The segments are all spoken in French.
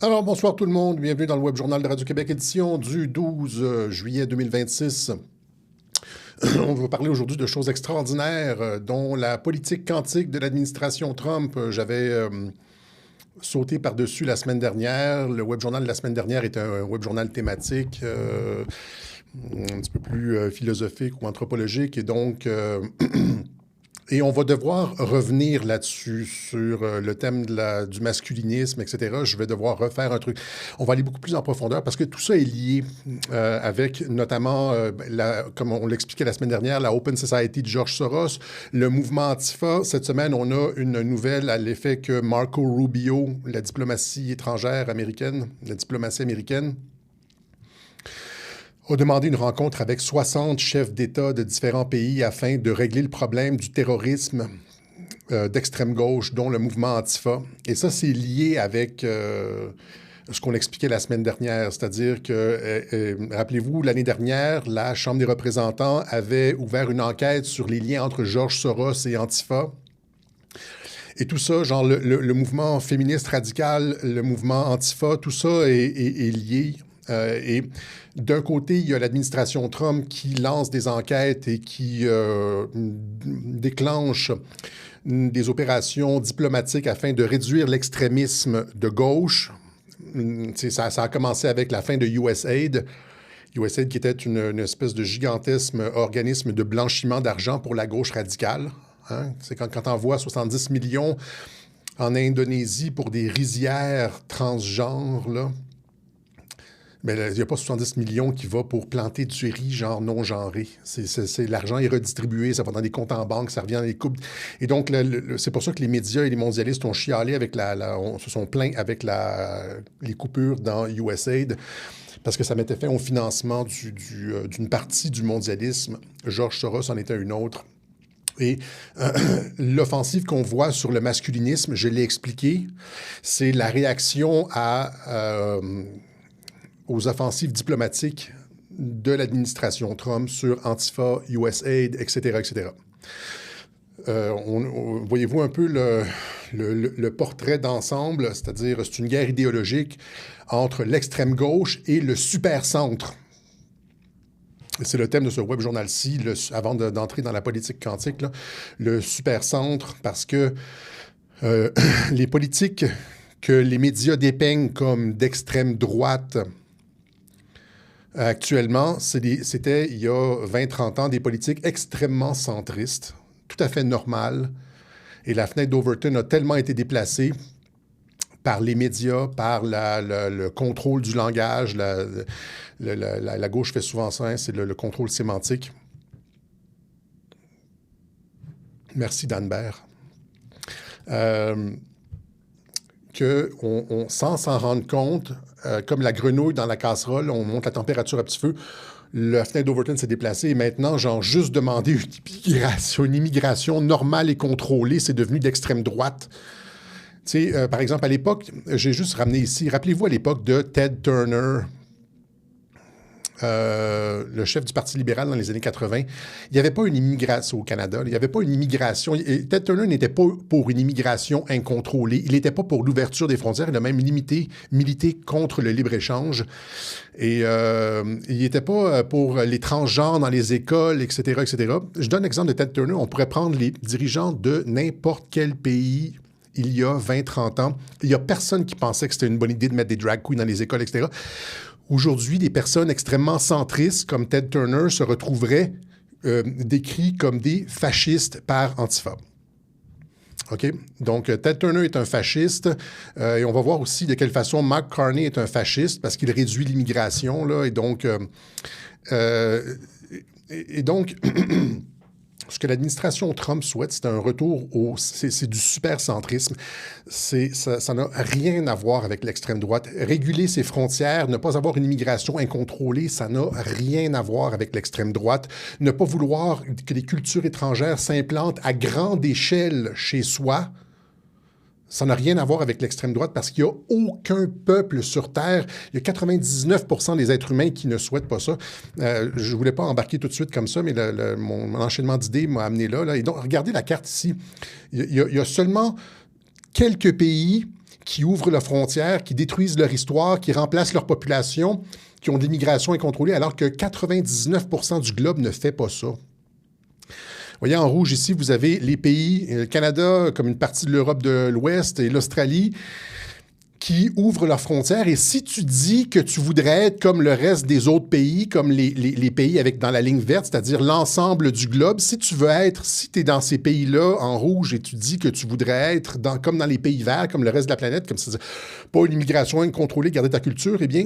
Alors, bonsoir tout le monde, bienvenue dans le Web Journal de Radio-Québec, édition du 12 juillet 2026. On va parler aujourd'hui de choses extraordinaires, dont la politique quantique de l'administration Trump. J'avais sauté par-dessus la semaine dernière. Le Web Journal de la semaine dernière est un Web Journal thématique, un petit peu plus philosophique ou anthropologique, et donc... Et on va devoir revenir là-dessus, sur le thème du masculinisme, etc. Je vais devoir refaire un truc. On va aller beaucoup plus en profondeur parce que tout ça est lié avec notamment, comme on l'expliquait la semaine dernière, la Open Society de George Soros, le mouvement Antifa. Cette semaine, on a une nouvelle à l'effet que Marco Rubio, la diplomatie étrangère américaine, la diplomatie américaine, a demandé une rencontre avec 60 chefs d'État de différents pays afin de régler le problème du terrorisme d'extrême gauche, dont le mouvement Antifa. Et ça, c'est lié avec ce qu'on expliquait la semaine dernière, c'est-à-dire que, rappelez-vous, l'année dernière, la Chambre des représentants avait ouvert une enquête sur les liens entre George Soros et Antifa. Et tout ça, genre le mouvement féministe radical, le mouvement Antifa, tout ça est lié. Et d'un côté, il y a l'administration Trump qui lance des enquêtes et qui déclenche des opérations diplomatiques afin de réduire l'extrémisme de gauche. Ça a commencé avec la fin de USAID. USAID qui était une espèce de gigantesque organisme de blanchiment d'argent pour la gauche radicale. Hein? C'est quand on voit 70 millions en Indonésie pour des rizières transgenres, là. Mais il n'y a pas 70 millions qui va pour planter du riz genre non-genré. L'argent est redistribué, ça va dans des comptes en banque, ça revient dans les coupes. Et donc, c'est pour ça que les médias et les mondialistes ont chialé avec se sont plaints avec les coupures dans USAID, parce que ça mettait fin au financement d'une partie du mondialisme. George Soros en était une autre. Et l'offensive qu'on voit sur le masculinisme, je l'ai expliqué, c'est la réaction aux offensives diplomatiques de l'administration Trump sur Antifa, USAID, etc., etc. Voyez-vous un peu le portrait d'ensemble, c'est-à-dire c'est une guerre idéologique entre l'extrême gauche et le super-centre. C'est le thème de ce web journal-ci, avant d'entrer dans la politique quantique, là, le super-centre, parce que les politiques que les médias dépeignent comme d'extrême droite actuellement, c'était, il y a 20-30 ans, des politiques extrêmement centristes, tout à fait normales. Et la fenêtre d'Overton a tellement été déplacée par les médias, par le contrôle du langage. La gauche fait souvent ça, hein, c'est le contrôle sémantique. Merci, Dan Baird. Sans s'en rendre compte, comme la grenouille dans la casserole, on monte la température à petit feu, la fenêtre d'Overton s'est déplacée et maintenant, genre, juste demander une immigration normale et contrôlée, c'est devenu d'extrême droite. Tu sais, par exemple, à l'époque, j'ai juste ramené ici, rappelez-vous à l'époque de Ted Turner, le chef du Parti libéral dans les années 80, il n'y avait pas une immigration au Canada. Il n'y avait pas une immigration. Ted Turner n'était pas pour une immigration incontrôlée. Il n'était pas pour l'ouverture des frontières. Il a même milité contre le libre-échange. Et il n'était pas pour les transgenres dans les écoles, etc., etc. Je donne l'exemple de Ted Turner. On pourrait prendre les dirigeants de n'importe quel pays il y a 20-30 ans. Il n'y a personne qui pensait que c'était une bonne idée de mettre des drag queens dans les écoles, etc. Aujourd'hui, des personnes extrêmement centristes comme Ted Turner se retrouveraient décrits comme des fascistes par Antifa. OK? Donc, Ted Turner est un fasciste et on va voir aussi de quelle façon Mark Carney est un fasciste parce qu'il réduit l'immigration, là, et donc... Ce que l'administration Trump souhaite, c'est un retour c'est du supercentrisme. Ça n'a rien à voir avec l'extrême droite. Réguler ses frontières, ne pas avoir une immigration incontrôlée, ça n'a rien à voir avec l'extrême droite. Ne pas vouloir que les cultures étrangères s'implantent à grande échelle chez soi, ça n'a rien à voir avec l'extrême droite parce qu'il n'y a aucun peuple sur Terre. Il y a 99% des êtres humains qui ne souhaitent pas ça. Je ne voulais pas embarquer tout de suite comme ça, mais mon enchaînement d'idées m'a amené là. Et donc, regardez la carte ici. Il y a seulement quelques pays qui ouvrent leurs frontières, qui détruisent leur histoire, qui remplacent leur population, qui ont des migrations incontrôlées, alors que 99% du globe ne fait pas ça. Vous voyez, en rouge ici, vous avez les pays, le Canada, comme une partie de l'Europe de l'Ouest et l'Australie, qui ouvrent leurs frontières. Et si tu dis que tu voudrais être comme le reste des autres pays, comme les pays avec dans la ligne verte, c'est-à-dire l'ensemble du globe, si tu es dans ces pays-là en rouge et tu dis que tu voudrais être comme dans les pays verts, comme le reste de la planète, comme c'est pas une immigration incontrôlée, garder ta culture, eh bien,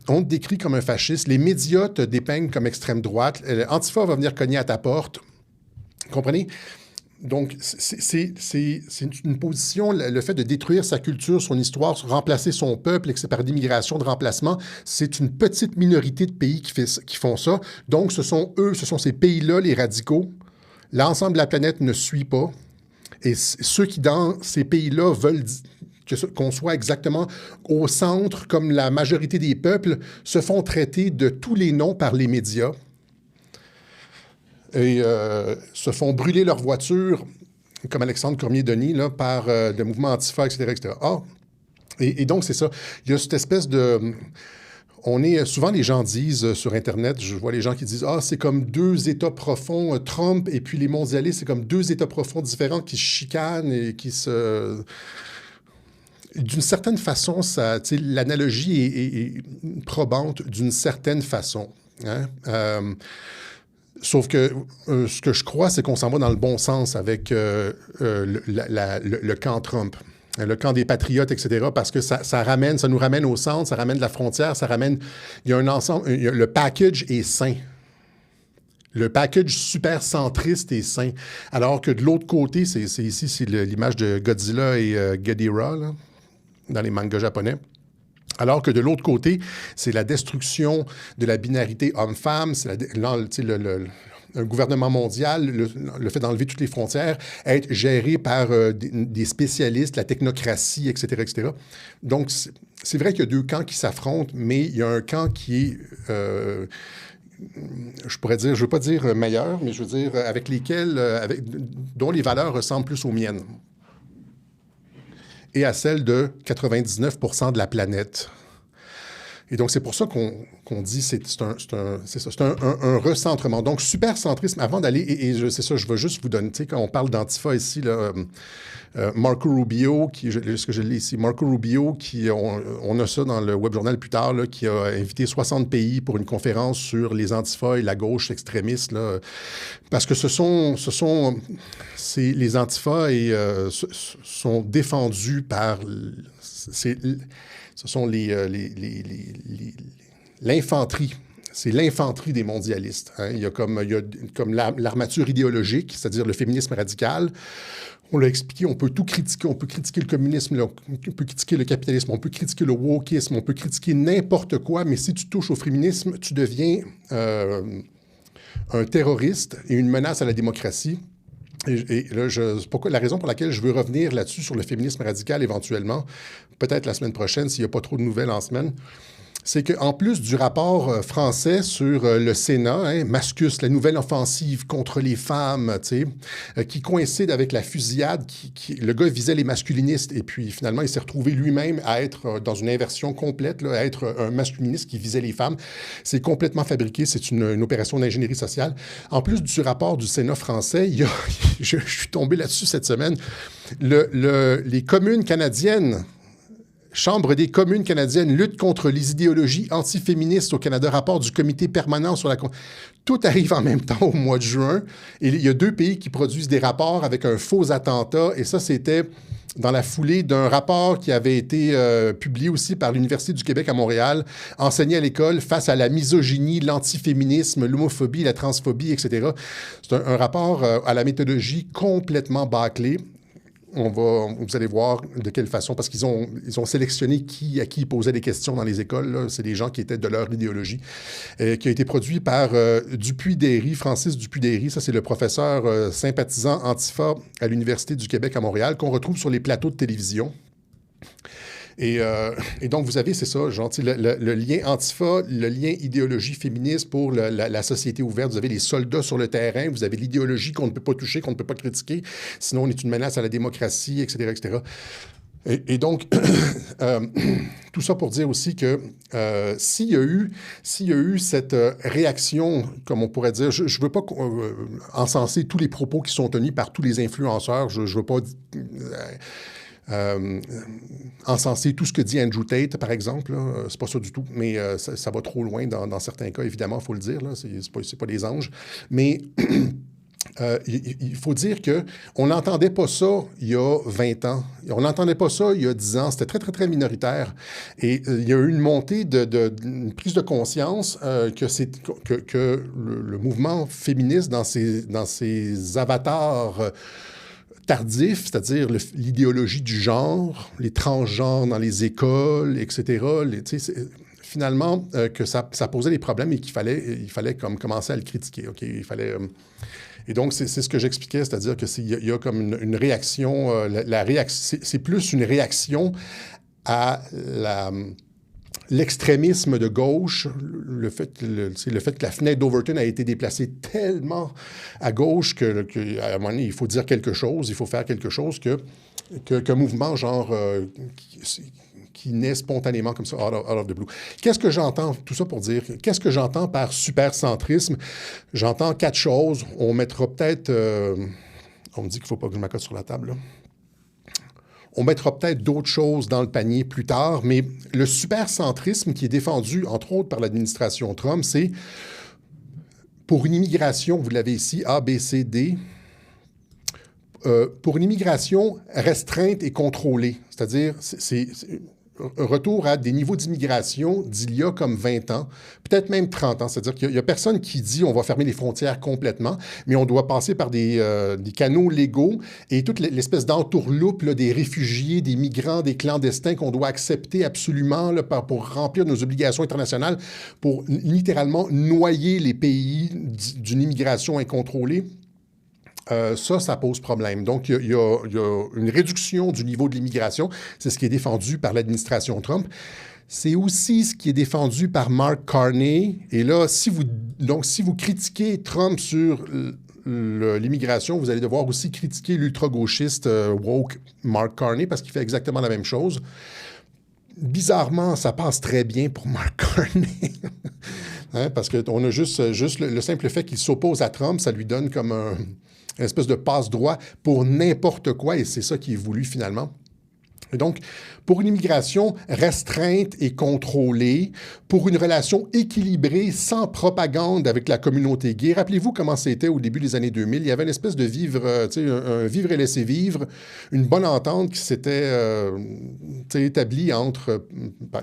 on te décrit comme un fasciste. Les médias te dépeignent comme extrême droite. Antifa va venir cogner à ta porte. Comprenez? Donc, c'est une position, le fait de détruire sa culture, son histoire, remplacer son peuple, et par l'immigration de remplacement, c'est une petite minorité de pays qui font ça. Donc, ce sont ces pays-là, les radicaux. L'ensemble de la planète ne suit pas. Et ceux qui, dans ces pays-là, veulent qu'on soit exactement au centre, comme la majorité des peuples, se font traiter de tous les noms par les médias. Et se font brûler leurs voitures, comme Alexandre Cormier-Denis, là, par le mouvement Antifa, etc., etc. Ah, et donc, c'est ça. Il y a cette espèce de... souvent, les gens disent sur Internet, je vois les gens qui disent « Ah, c'est comme deux États profonds, Trump et puis les mondialistes, c'est comme deux États profonds différents qui se chicanent et qui se... » D'une certaine façon, l'analogie est probante d'une certaine façon. Hein? Sauf que ce que je crois, c'est qu'on s'en va dans le bon sens avec le camp Trump, le camp des patriotes, etc., parce que ça nous ramène au centre, ça ramène la frontière, il y a un ensemble, le package est sain. Le package super centriste est sain. Alors que de l'autre côté, c'est l'image de Godzilla et Ghidorah, là, dans les mangas japonais. Alors que de l'autre côté, c'est la destruction de la binarité homme-femme, c'est un gouvernement mondial, le fait d'enlever toutes les frontières, être géré par des spécialistes, la technocratie, etc., etc. Donc, c'est vrai qu'il y a deux camps qui s'affrontent, mais il y a un camp qui est, je pourrais dire, je ne veux pas dire meilleur, mais je veux dire dont les valeurs ressemblent plus aux miennes et à celle de 99% de la planète. Et donc, c'est pour ça qu'on dit c'est un recentrement. Donc, supercentrisme, avant d'aller, c'est ça, je veux juste vous donner, tu sais, quand on parle d'Antifa ici, là, Marco Rubio, est-ce que je l'ai ici? Marco Rubio, on a ça dans le web journal plus tard, là, qui a invité 60 pays pour une conférence sur les Antifa et la gauche extrémiste, là, parce que les Antifa sont défendus par... Ce sont l'infanterie. C'est l'infanterie des mondialistes. Hein. Il y a comme l'armature idéologique, c'est-à-dire le féminisme radical. On l'a expliqué, on peut tout critiquer. On peut critiquer le communisme, on peut critiquer le capitalisme, on peut critiquer le wokisme, on peut critiquer n'importe quoi, mais si tu touches au féminisme, tu deviens un terroriste et une menace à la démocratie. Et là, la raison pour laquelle je veux revenir là-dessus, sur le féminisme radical éventuellement, peut-être la semaine prochaine, s'il n'y a pas trop de nouvelles en semaine, c'est qu'en plus du rapport français sur le Sénat, hein, Mascus, la nouvelle offensive contre les femmes, qui coïncide avec la fusillade, le gars visait les masculinistes, et puis finalement, il s'est retrouvé lui-même à être dans une inversion complète, là, à être un masculiniste qui visait les femmes. C'est complètement fabriqué, c'est une opération d'ingénierie sociale. En plus du rapport du Sénat français, je suis tombé là-dessus cette semaine, les communes canadiennes, Chambre des communes canadiennes, lutte contre les idéologies antiféministes au Canada, rapport du comité permanent sur la... Tout arrive en même temps au mois de juin. Et il y a deux pays qui produisent des rapports avec un faux attentat. Et ça, c'était dans la foulée d'un rapport qui avait été publié aussi par l'Université du Québec à Montréal, enseigné à l'école face à la misogynie, l'antiféminisme, l'homophobie, la transphobie, etc. C'est un rapport à la méthodologie complètement bâclé. Vous allez voir de quelle façon, parce qu'ils ont sélectionné à qui ils posaient des questions dans les écoles. C'est des gens qui étaient de leur idéologie, qui a été produit par Dupuis-Derry, Francis Dupuis-Derry. Ça, c'est le professeur sympathisant Antifa à l'Université du Québec à Montréal, qu'on retrouve sur les plateaux de télévision. Et donc, vous avez, c'est ça, genre, le lien Antifa, le lien idéologie féministe pour la société ouverte. Vous avez les soldats sur le terrain, vous avez l'idéologie qu'on ne peut pas toucher, qu'on ne peut pas critiquer, sinon on est une menace à la démocratie, etc., etc. Et donc, tout ça pour dire aussi que s'il y a eu cette réaction, comme on pourrait dire, je ne veux pas encenser tous les propos qui sont tenus par tous les influenceurs, je ne veux pas encenser tout ce que dit Andrew Tate, par exemple. C'est pas ça du tout, mais ça va trop loin dans certains cas, évidemment, il faut le dire. C'est pas des anges. Mais il faut dire qu'on n'entendait pas ça il y a 20 ans. On n'entendait pas ça il y a 10 ans. C'était très, très, très minoritaire. Et il y a eu une montée une prise de conscience que le mouvement féministe dans ses avatars tardifs, c'est-à-dire l'idéologie du genre, les transgenres dans les écoles, etc., finalement, que ça posait des problèmes et qu'il fallait comme commencer à le critiquer. OK? Il fallait... Et donc, c'est ce que j'expliquais, c'est-à-dire qu'il y a comme une réaction, c'est plus une réaction à l'extrémisme de gauche, le fait que la fenêtre d'Overton a été déplacée tellement à gauche qu'à un moment donné, il faut dire quelque chose, il faut faire quelque chose qu'un mouvement genre qui naît spontanément comme ça, out of the blue. Qu'est-ce que j'entends? Tout ça pour dire, qu'est-ce que j'entends par supercentrisme? J'entends 4 choses. On mettra peut-être... on me dit qu'il ne faut pas que je m'accote sur la table, là. On mettra peut-être d'autres choses dans le panier plus tard, mais le supercentrisme qui est défendu, entre autres, par l'administration Trump, c'est pour une immigration, vous l'avez ici, A, B, C, D, pour une immigration restreinte et contrôlée. C'est-à-dire, c'est un retour à des niveaux d'immigration d'il y a comme 20 ans, peut-être même 30 ans. C'est-à-dire qu'il n'y a personne qui dit on va fermer les frontières complètement, mais on doit passer par des canaux légaux et toute l'espèce d'entourloupe là, des réfugiés, des migrants, des clandestins qu'on doit accepter absolument là, pour remplir nos obligations internationales, pour littéralement noyer les pays d'une immigration incontrôlée. Ça pose problème. Donc, il y a une réduction du niveau de l'immigration. C'est ce qui est défendu par l'administration Trump. C'est aussi ce qui est défendu par Mark Carney. Et là, si vous critiquez Trump sur l'immigration, vous allez devoir aussi critiquer l'ultra-gauchiste woke Mark Carney parce qu'il fait exactement la même chose. Bizarrement, ça passe très bien pour Mark Carney. Hein, parce qu'on a juste le simple fait qu'il s'oppose à Trump, ça lui donne comme une espèce de passe-droit pour n'importe quoi, et c'est ça qui est voulu finalement. Et donc, pour une immigration restreinte et contrôlée, pour une relation équilibrée, sans propagande avec la communauté gay. Rappelez-vous comment c'était au début des années 2000. Il y avait une espèce de un vivre et laisser vivre, une bonne entente qui s'était établie entre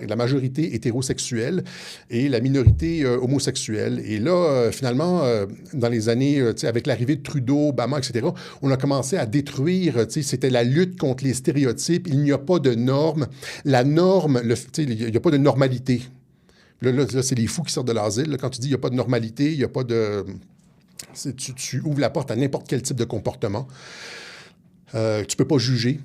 la majorité hétérosexuelle et la minorité homosexuelle. Et là, finalement, dans les années, avec l'arrivée de Trudeau, Obama, etc., on a commencé à détruire, c'était la lutte contre les stéréotypes. Il n'y a pas de normes. La norme, il n'y a pas de normalité. Là, c'est les fous qui sortent de l'asile. Là, quand tu dis qu'il n'y a pas de normalité, il n'y a pas de... Tu ouvres la porte à n'importe quel type de comportement. Tu ne peux pas juger.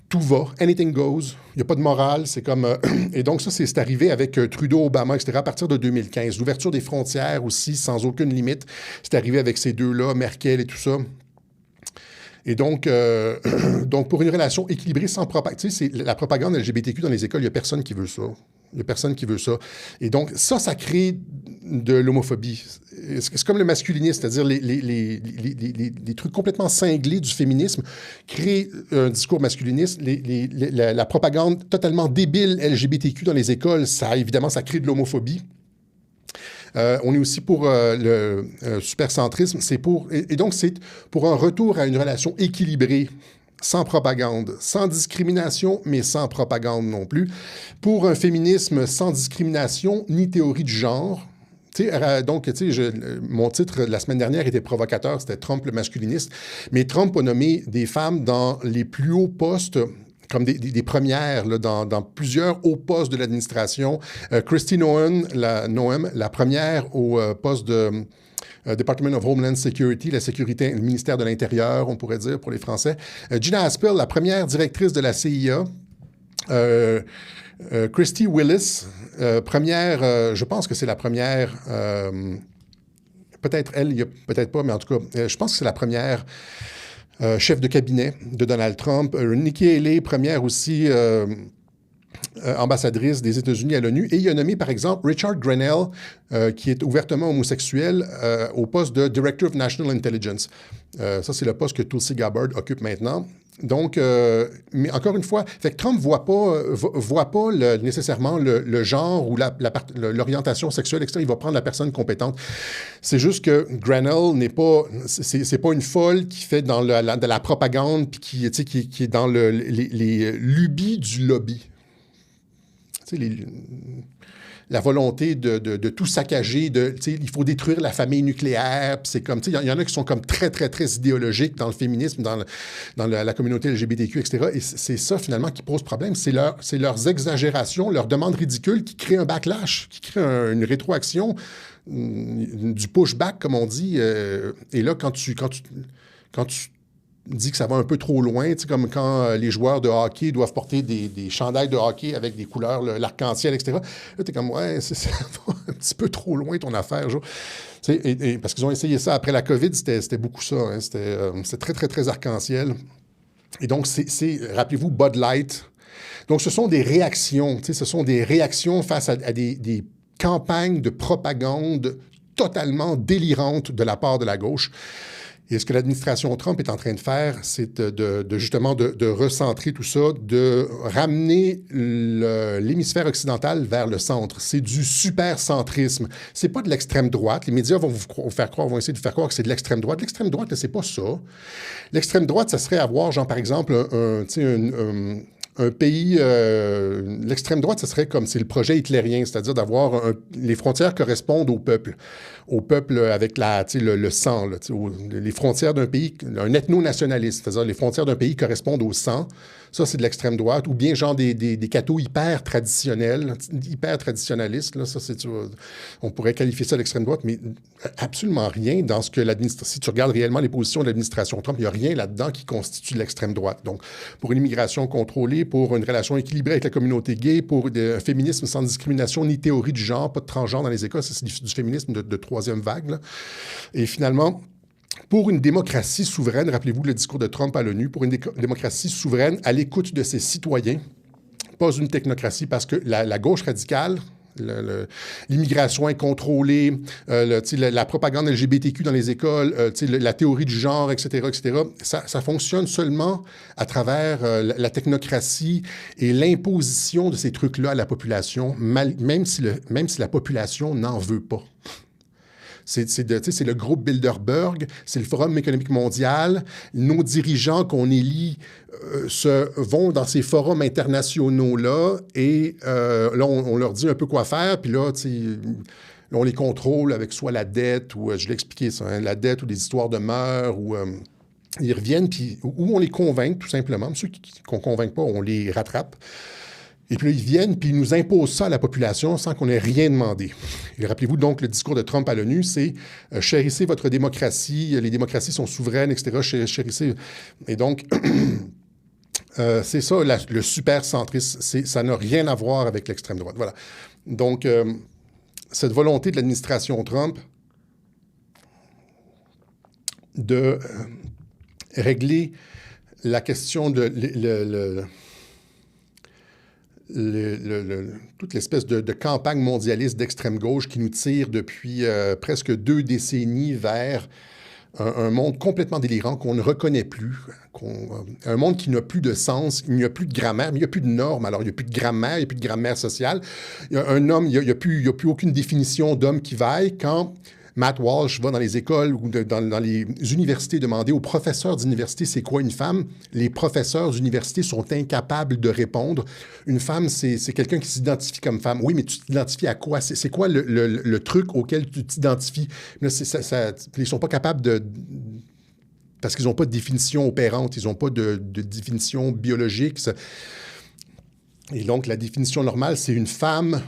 Tout va. Anything goes. Il n'y a pas de morale. C'est comme... Et donc, ça, c'est arrivé avec Trudeau, Obama, etc. à partir de 2015. L'ouverture des frontières aussi, sans aucune limite. C'est arrivé avec ces deux-là, Merkel et tout ça. Et donc, pour une relation équilibrée sans propagande, c'est la propagande LGBTQ dans les écoles, il n'y a personne qui veut ça. Il n'y a personne qui veut ça. Et donc, ça crée de l'homophobie. C'est comme le masculinisme, c'est-à-dire les trucs complètement cinglés du féminisme créent un discours masculiniste. La propagande totalement débile LGBTQ dans les écoles, évidemment, ça crée de l'homophobie. On est aussi pour le supercentrisme. Et donc, c'est pour un retour à une relation équilibrée, sans propagande, sans discrimination, mais sans propagande non plus. Pour un féminisme sans discrimination ni théorie du genre. Donc, mon titre la semaine dernière était provocateur, c'était Trump le masculiniste. Mais Trump a nommé des femmes dans les plus hauts postes comme des premières là, dans plusieurs hauts postes de l'administration. Kristi Noem, la première au poste de Department of Homeland Security, le ministère de l'Intérieur, on pourrait dire pour les Français. Gina Haspel, la première directrice de la CIA. Christy Willis, première, je pense que c'est la première... peut-être elle, peut-être pas, mais en tout cas, je pense que c'est la première chef de cabinet de Donald Trump. Nikki Haley, première aussi ambassadrice des États-Unis à l'ONU. Et il a nommé, par exemple, Richard Grenell, qui est ouvertement homosexuel, au poste de Director of National Intelligence. Ça, c'est le poste que Tulsi Gabbard occupe maintenant. Donc, mais encore une fois, fait que Trump voit pas nécessairement le genre ou l'orientation sexuelle, etc. Il va prendre la personne compétente. C'est juste que Grenell n'est pas, c'est pas une folle qui fait de la propagande puis qui est dans les lubies du lobby. Tu sais, la volonté de tout saccager, il faut détruire la famille nucléaire. C'est comme, il y en a qui sont comme très, très, très idéologiques dans le féminisme, dans la communauté LGBTQ, etc. Et c'est ça, finalement, qui pose problème. C'est leurs exagérations, leurs demandes ridicules qui créent un backlash, qui créent une rétroaction, du pushback, comme on dit. Et là, quand tu dit que ça va un peu trop loin, comme quand les joueurs de hockey doivent porter des chandails de hockey avec des couleurs, l'arc-en-ciel, etc. Là, t'es comme, ouais, ça va un petit peu trop loin ton affaire. Parce qu'ils ont essayé ça après la COVID, c'était beaucoup ça. Hein, c'était très, très, très arc-en-ciel. Et donc, rappelez-vous, Bud Light. Donc, ce sont des réactions. Ce sont des réactions face à des campagnes de propagande totalement délirantes de la part de la gauche. Et ce que l'administration Trump est en train de faire, c'est justement de recentrer tout ça, de ramener l'hémisphère occidental vers le centre. C'est du super-centrisme. C'est pas de l'extrême droite. Les médias vont vont essayer de vous faire croire que c'est de l'extrême droite. L'extrême droite, c'est pas ça. L'extrême droite, ça serait avoir, genre, par exemple, un pays, l'extrême droite, ce serait comme c'est le projet hitlérien, c'est-à-dire d'avoir les frontières correspondent au peuple avec le sang, les frontières d'un pays, un ethno-nationaliste, c'est-à-dire les frontières d'un pays correspondent au sang. Ça, c'est de l'extrême droite. Ou bien genre des cathos hyper traditionnels, hyper traditionnalistes. Là, ça, on pourrait qualifier ça d'extrême droite, mais absolument rien dans ce que l'administration... Si tu regardes réellement les positions de l'administration Trump, il n'y a rien là-dedans qui constitue l'extrême droite. Donc, pour une immigration contrôlée, pour une relation équilibrée avec la communauté gay, pour un féminisme sans discrimination ni théorie du genre, pas de transgenre dans les écoles, ça, c'est du féminisme de troisième vague. Là. Et finalement... Pour une démocratie souveraine, rappelez-vous le discours de Trump à l'ONU, pour une démocratie souveraine à l'écoute de ses citoyens, pas une technocratie, parce que la gauche radicale, l'immigration incontrôlée, la propagande LGBTQ dans les écoles, la théorie du genre, etc., ça fonctionne seulement à travers la technocratie et l'imposition de ces trucs-là à la population, même si la population n'en veut pas. C'est le groupe Bilderberg, c'est le Forum économique mondial. Nos dirigeants qu'on élit vont dans ces forums internationaux-là et là, on leur dit un peu quoi faire. Puis là, on les contrôle avec soit la dette ou, je l'ai expliqué ça, hein, la dette ou des histoires de mœurs ou... ils reviennent, puis ou on les convainc tout simplement. Ceux qu'on ne convainc pas, on les rattrape. Et puis là, ils viennent, puis ils nous imposent ça à la population sans qu'on ait rien demandé. Et rappelez-vous donc, le discours de Trump à l'ONU, c'est chérissez votre démocratie, les démocraties sont souveraines, etc. Chérissez. Et donc, c'est ça, le super-centrisme. Ça n'a rien à voir avec l'extrême droite. Voilà. Donc, cette volonté de l'administration Trump de régler la question de toute l'espèce de campagne mondialiste d'extrême gauche qui nous tire depuis presque 2 décennies vers un monde complètement délirant qu'on ne reconnaît plus, un monde qui n'a plus de sens, il n'y a plus de grammaire, mais il n'y a plus de normes. Alors, il n'y a plus de grammaire, il n'y a plus de grammaire sociale. Il y a un homme, il n'y a plus aucune définition d'homme qui vaille quand Matt Walsh va dans les écoles ou dans les universités demander aux professeurs d'université c'est quoi une femme. Les professeurs d'université sont incapables de répondre. Une femme, c'est quelqu'un qui s'identifie comme femme. Oui, mais tu t'identifies à quoi? C'est quoi le truc auquel tu t'identifies? Là, ils ne sont pas capables parce qu'ils n'ont pas de définition opérante, ils n'ont pas de définition biologique. Et donc, la définition normale, c'est une femme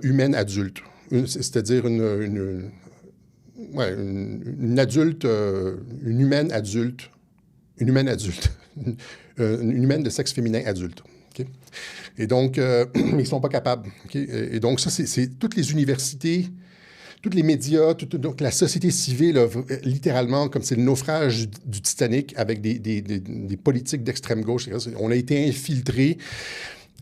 humaine adulte. C'est-à-dire une adulte, une humaine adulte, une humaine de sexe féminin adulte. Okay? Et donc, ils ne sont pas capables. Okay? Et donc, ça, c'est toutes les universités tous les médias, donc la société civile, littéralement, comme c'est le naufrage du Titanic avec des politiques d'extrême gauche. On a été infiltrés.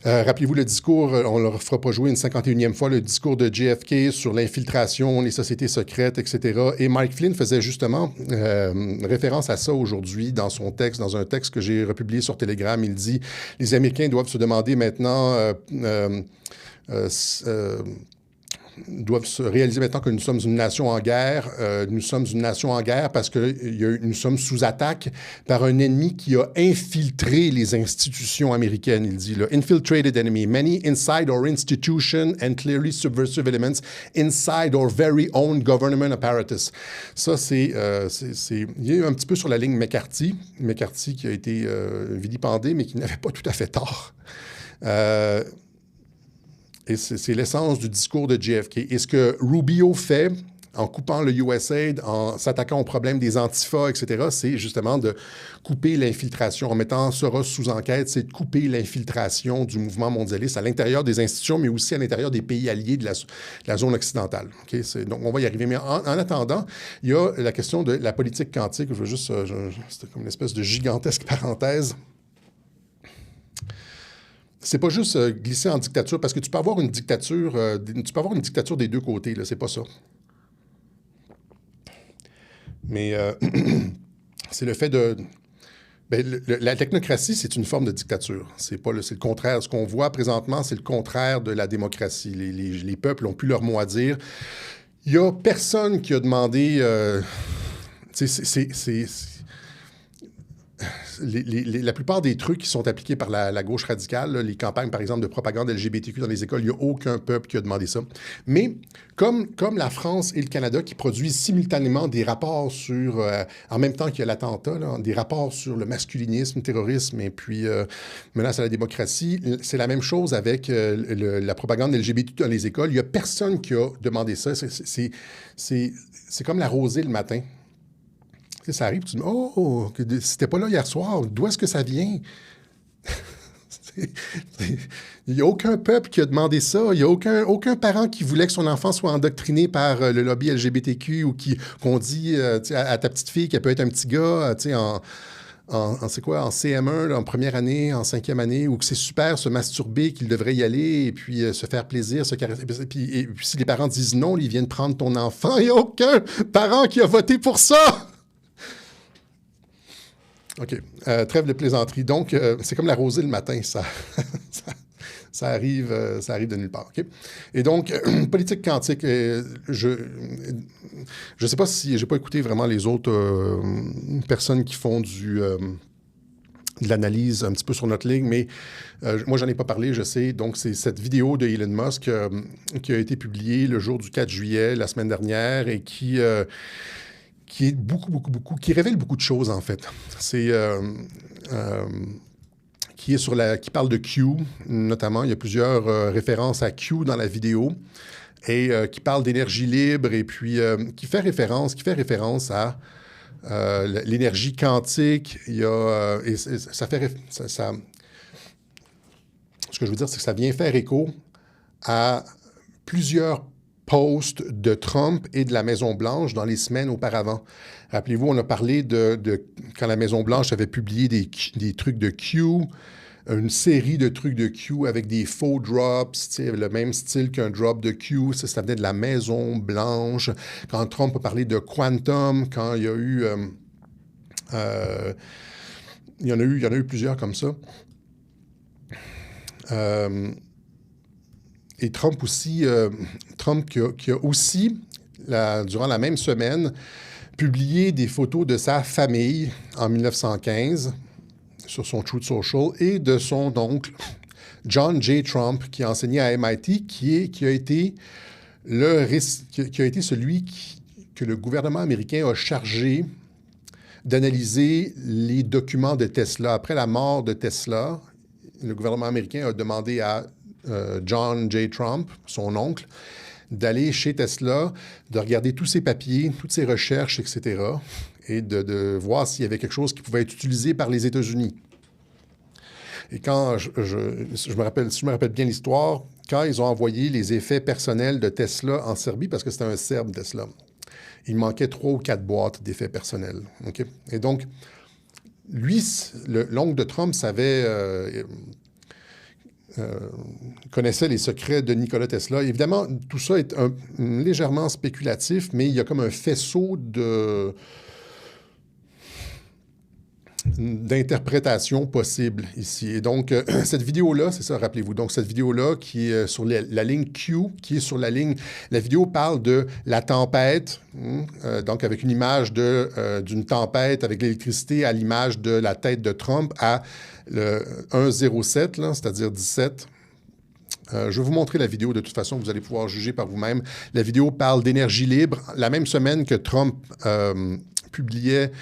Rappelez-vous le discours, on ne leur fera pas jouer une 51e fois, le discours de JFK sur l'infiltration, les sociétés secrètes, etc. Et Mike Flynn faisait justement référence à ça aujourd'hui dans son texte, dans un texte que j'ai republié sur Telegram. Il dit « Les Américains doivent se demander maintenant... doivent se réaliser maintenant que nous sommes une nation en guerre. Nous sommes une nation en guerre parce que nous sommes sous attaque par un ennemi qui a infiltré les institutions américaines, il dit là. Infiltrated enemy, many inside our institution and clearly subversive elements inside our very own government apparatus. Ça, c'est il y a eu un petit peu sur la ligne McCarthy qui a été vilipendé, mais qui n'avait pas tout à fait tort. Et c'est l'essence du discours de JFK. Et ce que Rubio fait en coupant le USAID, en s'attaquant au problème des antifas, etc., c'est justement de couper l'infiltration. En mettant Soros sous enquête, c'est de couper l'infiltration du mouvement mondialiste à l'intérieur des institutions, mais aussi à l'intérieur des pays alliés de la zone occidentale. Okay? Donc, on va y arriver. Mais en attendant, il y a la question de la politique quantique. Je veux juste... c'était comme une espèce de gigantesque parenthèse. C'est pas juste glisser en dictature, parce que tu peux avoir une dictature, des deux côtés, là, c'est pas ça. Mais c'est le fait de... la technocratie, c'est une forme de dictature. C'est le contraire. Ce qu'on voit présentement, c'est le contraire de la démocratie. Les peuples n'ont plus leur mot à dire. Il n'y a personne qui a demandé... la plupart des trucs qui sont appliqués par la gauche radicale, là, les campagnes, par exemple, de propagande LGBTQ dans les écoles, il n'y a aucun peuple qui a demandé ça. Mais comme la France et le Canada qui produisent simultanément des rapports sur, en même temps qu'il y a l'attentat, des rapports sur le masculinisme, le terrorisme et puis menace à la démocratie, c'est la même chose avec la propagande LGBT dans les écoles. Il n'y a personne qui a demandé ça. C'est comme la rosée le matin. Ça arrive, tu dis « Oh, c'était pas là hier soir, d'où est-ce que ça vient? » Il n'y a aucun peuple qui a demandé ça. Il n'y a aucun parent qui voulait que son enfant soit endoctriné par le lobby LGBTQ ou qu'on dit à ta petite fille qu'elle peut être un petit gars en CM1, là, en première année, en 5e année, ou que c'est super se masturber, qu'il devrait y aller et puis se faire plaisir, se caresser. Et puis si les parents disent non, ils viennent prendre ton enfant. Il n'y a aucun parent qui a voté pour ça. OK. Trêve de plaisanterie. Donc, c'est comme la rosée le matin, ça arrive de nulle part. OK? Et donc, politique quantique, je ne sais pas si... J'ai pas écouté vraiment les autres personnes qui font de l'analyse un petit peu sur notre ligne, mais moi, j'en ai pas parlé, je sais. Donc, c'est cette vidéo de Elon Musk qui a été publiée le jour du 4 juillet, la semaine dernière, et qui est qui révèle beaucoup de choses, en fait. C'est... qui parle de Q, notamment. Il y a plusieurs références à Q dans la vidéo, et qui parle d'énergie libre, et puis qui fait référence à l'énergie quantique. Il y a... ce que je veux dire, c'est que ça vient faire écho à plusieurs posts de Trump et de la Maison-Blanche dans les semaines auparavant. Rappelez-vous, on a parlé de quand la Maison-Blanche avait publié des trucs de Q, une série de trucs de Q avec des faux drops, le même style qu'un drop de Q, ça venait de la Maison-Blanche. Quand Trump a parlé de quantum, quand il y a eu... il y en a eu plusieurs comme ça. Et Trump aussi, qui a aussi, durant la même semaine, publié des photos de sa famille en 1915 sur son Truth Social et de son oncle, John J. Trump, qui a enseigné à MIT, qui a été celui que le gouvernement américain a chargé d'analyser les documents de Tesla. Après la mort de Tesla, le gouvernement américain a demandé à John J. Trump, son oncle, d'aller chez Tesla, de regarder tous ses papiers, toutes ses recherches, etc., et de voir s'il y avait quelque chose qui pouvait être utilisé par les États-Unis. Et quand je me rappelle, si je me rappelle bien l'histoire, quand ils ont envoyé les effets personnels de Tesla en Serbie, parce que c'était un Serbe, Tesla, il manquait 3 ou 4 boîtes d'effets personnels. Okay? Et donc, lui, l'oncle de Trump connaissait les secrets de Nikola Tesla. Évidemment, tout ça est légèrement spéculatif, mais il y a comme un faisceau d'interprétation possible ici. Et donc, cette vidéo-là, c'est ça, rappelez-vous. Donc, cette vidéo-là qui est sur la ligne Q, qui est sur la ligne... La vidéo parle de la tempête, donc avec une image d'une tempête avec l'électricité à l'image de la tête de Trump à le 1,07, c'est-à-dire 17. Je vais vous montrer la vidéo. De toute façon, vous allez pouvoir juger par vous-même. La vidéo parle d'énergie libre. La même semaine que Trump publiait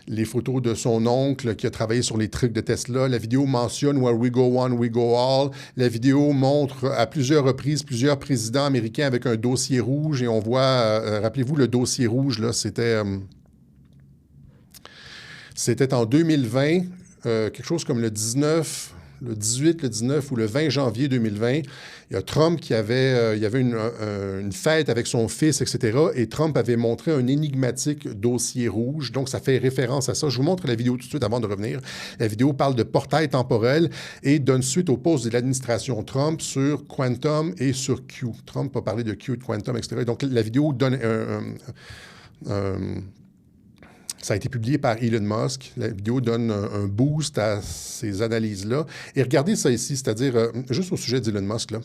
les photos de son oncle qui a travaillé sur les trucs de Tesla. La vidéo mentionne Where we go one, we go all. La vidéo montre à plusieurs reprises plusieurs présidents américains avec un dossier rouge et on voit, rappelez-vous, le dossier rouge, là, c'était en 2020, quelque chose comme le 18, le 19 ou le 20 janvier 2020. Il y a Trump il y avait une fête avec son fils, etc. Et Trump avait montré un énigmatique dossier rouge. Donc, ça fait référence à ça. Je vous montre la vidéo tout de suite avant de revenir. La vidéo parle de portail temporel et donne suite aux posts de l'administration Trump sur Quantum et sur Q. Trump a parlé de Q, de Quantum, etc. Donc, la vidéo donne ça a été publié par Elon Musk. La vidéo donne un boost à ces analyses-là. Et regardez ça ici, c'est-à-dire, juste au sujet d'Elon Musk, là.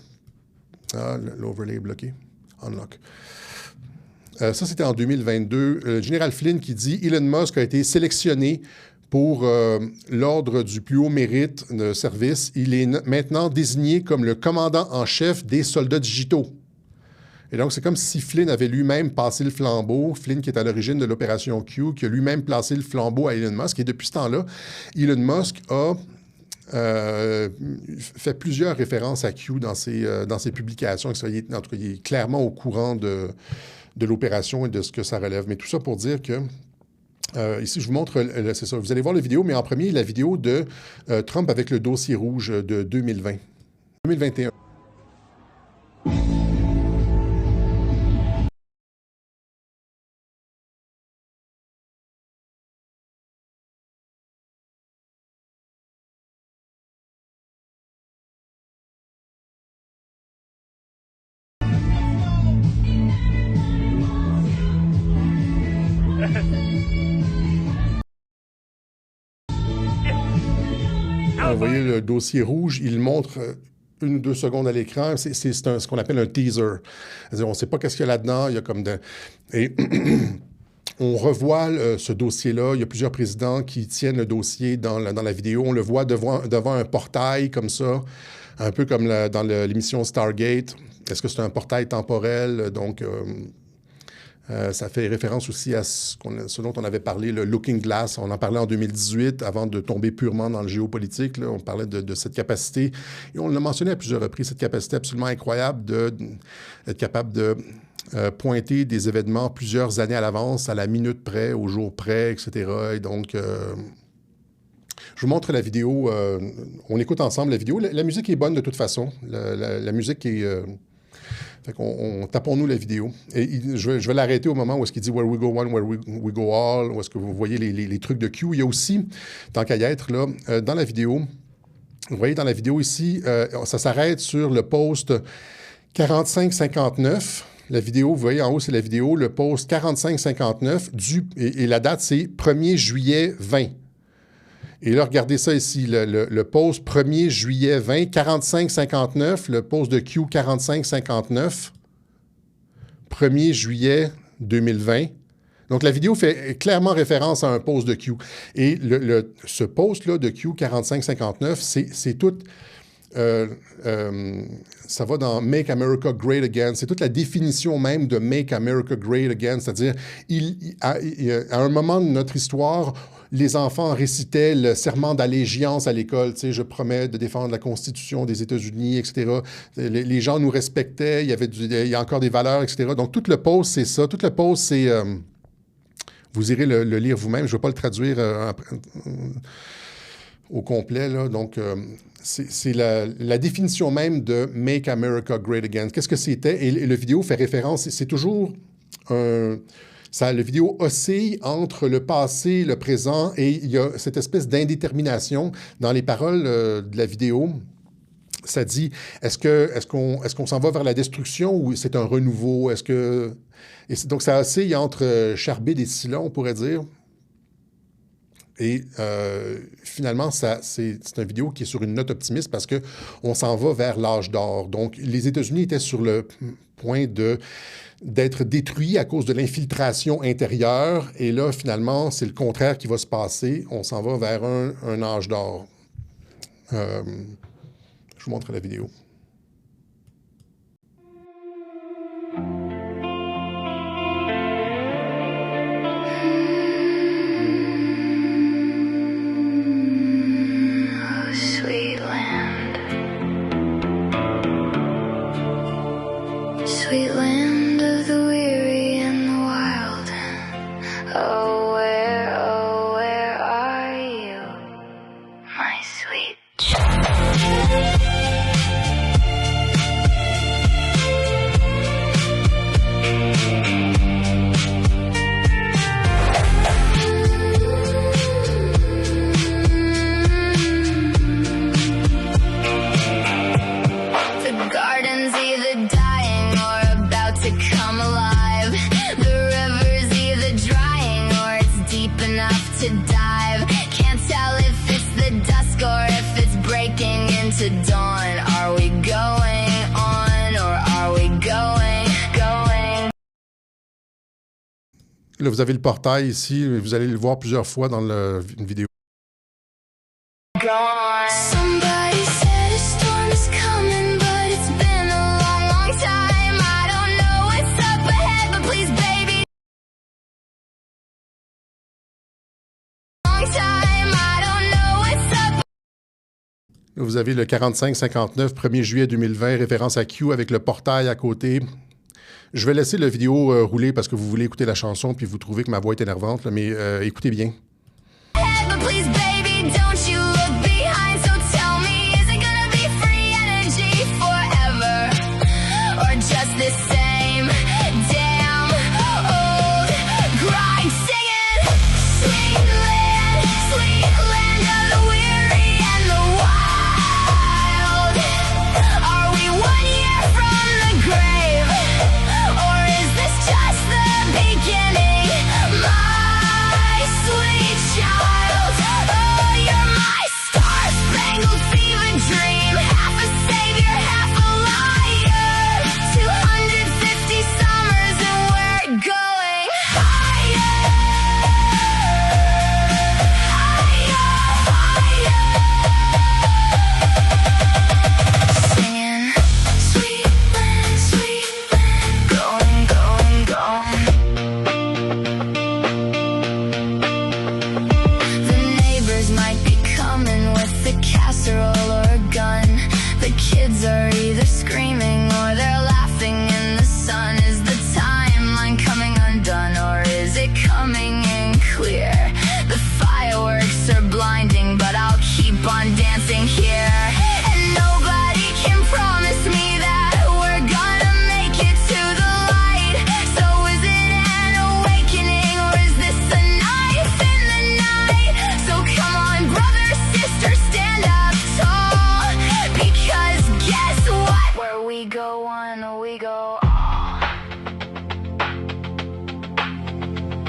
Ah, l'overlay est bloqué. Unlock. Ça, c'était en 2022. Le général Flynn qui dit « Elon Musk a été sélectionné pour l'ordre du plus haut mérite de service. Il est maintenant désigné comme le commandant en chef des soldats digitaux. » Et donc, c'est comme si Flynn avait lui-même passé le flambeau, Flynn qui est à l'origine de l'opération Q, qui a lui-même placé le flambeau à Elon Musk. Et depuis ce temps-là, Elon Musk a fait plusieurs références à Q dans ses publications. En tout cas, il est clairement au courant de l'opération et de ce que ça relève. Mais tout ça pour dire que, ici, je vous montre, c'est ça, vous allez voir la vidéo, mais en premier, la vidéo de Trump avec le dossier rouge de 2020. 2021. Vous voyez le dossier rouge, il montre 1 ou 2 secondes à l'écran. C'est ce qu'on appelle un teaser. C'est-à-dire, on ne sait pas qu'est-ce qu'il y a là-dedans. Il y a comme Et on revoit ce dossier-là. Il y a plusieurs présidents qui tiennent le dossier dans la vidéo. On le voit devant un portail comme ça, un peu comme dans l'émission Stargate. Est-ce que c'est un portail temporel? Donc, ça fait référence aussi à ce dont on avait parlé, le Looking Glass. On en parlait en 2018, avant de tomber purement dans le géopolitique. Là, on parlait de cette capacité, et on l'a mentionné à plusieurs reprises, cette capacité absolument incroyable d'être capable de pointer des événements plusieurs années à l'avance, à la minute près, au jour près, etc. Et donc, je vous montre la vidéo. On écoute ensemble la vidéo. La musique est bonne de toute façon. La musique est... Fait qu'on tapons-nous la vidéo. Et je vais l'arrêter au moment où est-ce qu'il dit « Where we go one, where we go all », où est-ce que vous voyez les trucs de Q. Il y a aussi, tant qu'à y être, là, dans la vidéo, vous voyez dans la vidéo ici, ça s'arrête sur le post 4559. La vidéo, vous voyez en haut, c'est la vidéo, le post 4559, et la date, c'est 1er juillet 20. Et là, regardez ça ici, le post 1er juillet 20, 45-59, le post de Q 45-59, 1er juillet 2020. Donc, la vidéo fait clairement référence à un post de Q. Et ce post-là de Q 45-59, c'est tout... ça va dans Make America Great Again. C'est toute la définition même de Make America Great Again, c'est-à-dire à un moment de notre histoire, les enfants récitaient le serment d'allégeance à l'école. Tu sais, je promets de défendre la Constitution des États-Unis, etc. Les gens nous respectaient, il y a encore des valeurs, etc. Donc, tout le post, c'est ça. Tout le post, c'est... vous irez le lire vous-même. Je ne vais pas le traduire. au complet, là. Donc, c'est la définition même de Make America Great Again. Qu'est-ce que c'était? Et le vidéo fait référence, c'est toujours le vidéo oscille entre le passé, le présent, et il y a cette espèce d'indétermination dans les paroles de la vidéo. Ça dit, est-ce qu'on s'en va vers la destruction ou c'est un renouveau? Donc, ça oscille entre Charbide et Scylla, on pourrait dire. Et finalement, c'est une vidéo qui est sur une note optimiste parce qu'on s'en va vers l'âge d'or. Donc, les États-Unis étaient sur le point d'être détruits à cause de l'infiltration intérieure. Et là, finalement, c'est le contraire qui va se passer. On s'en va vers un âge d'or. Je vous montre la vidéo. Sweet land, sweet land of the weary and the wild. Oh, where are you, my sweet child? To dive, can't tell if it's the dusk or if it's breaking into dawn. Are we going on or are we going? Là, vous avez le portail ici, vous allez le voir plusieurs fois dans une vidéo. Somebody said a storm is coming, but it's been a long, long time. I don't know what's up ahead, but please, baby. Vous avez le 45-59, 1er juillet 2020, référence à Q avec le portail à côté. Je vais laisser la vidéo rouler parce que vous voulez écouter la chanson puis vous trouvez que ma voix est énervante, là, mais écoutez bien.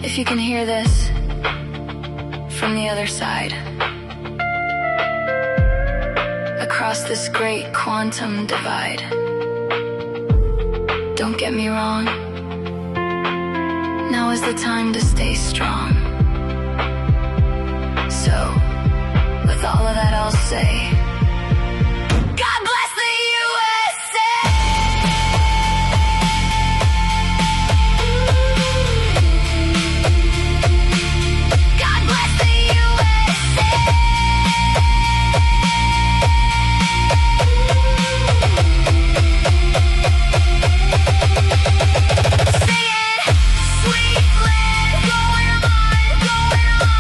If you can hear this from the other side, across this great quantum divide, don't get me wrong, now is the time to stay strong. So, with all of that I'll say, God bless the USA! God bless the USA! Singing, sweet land, going on, going on.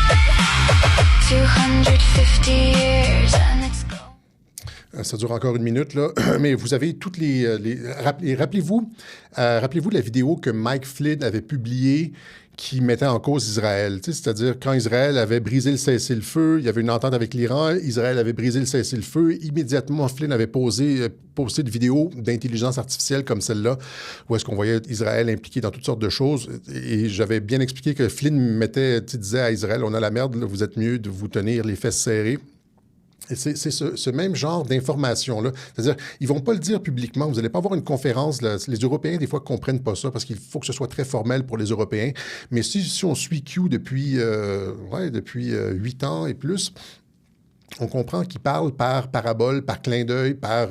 250 years Ça dure encore une minute, là. Mais vous avez toutes rappelez-vous de la vidéo que Mike Flynn avait publiée qui mettait en cause Israël. Tu sais, c'est-à-dire, quand Israël avait brisé le cessez-le-feu, il y avait une entente avec l'Iran, Israël avait brisé le cessez-le-feu. Immédiatement, Flynn avait posté une vidéo d'intelligence artificielle comme celle-là, où est-ce qu'on voyait Israël impliqué dans toutes sortes de choses. Et j'avais bien expliqué que Flynn disait à Israël, on a la merde, là, vous êtes mieux de vous tenir les fesses serrées. Et c'est ce même genre d'information-là. C'est-à-dire, ils ne vont pas le dire publiquement. Vous n'allez pas avoir une conférence. Là. Les Européens, des fois, ne comprennent pas ça parce qu'il faut que ce soit très formel pour les Européens. Mais si on suit Q depuis 8 ans et plus, on comprend qu'ils parlent par parabole, par clin d'œil, par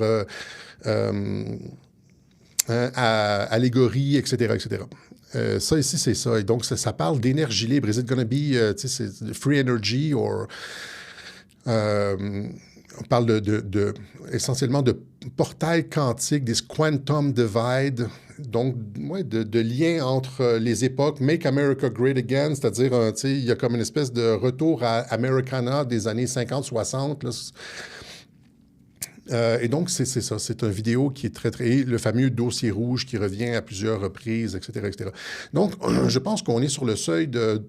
allégorie, etc., etc. Ça ici, c'est ça. Et donc, ça parle d'énergie libre. Is it going to be free energy or... on parle essentiellement de portail quantique, des quantum divide, donc de lien entre les époques, Make America Great Again, c'est-à-dire, il y a comme une espèce de retour à Americana des années 50-60. Et donc, c'est ça. C'est une vidéo qui est très, très... Le fameux dossier rouge qui revient à plusieurs reprises, etc., etc. Donc, je pense qu'on est sur le seuil de...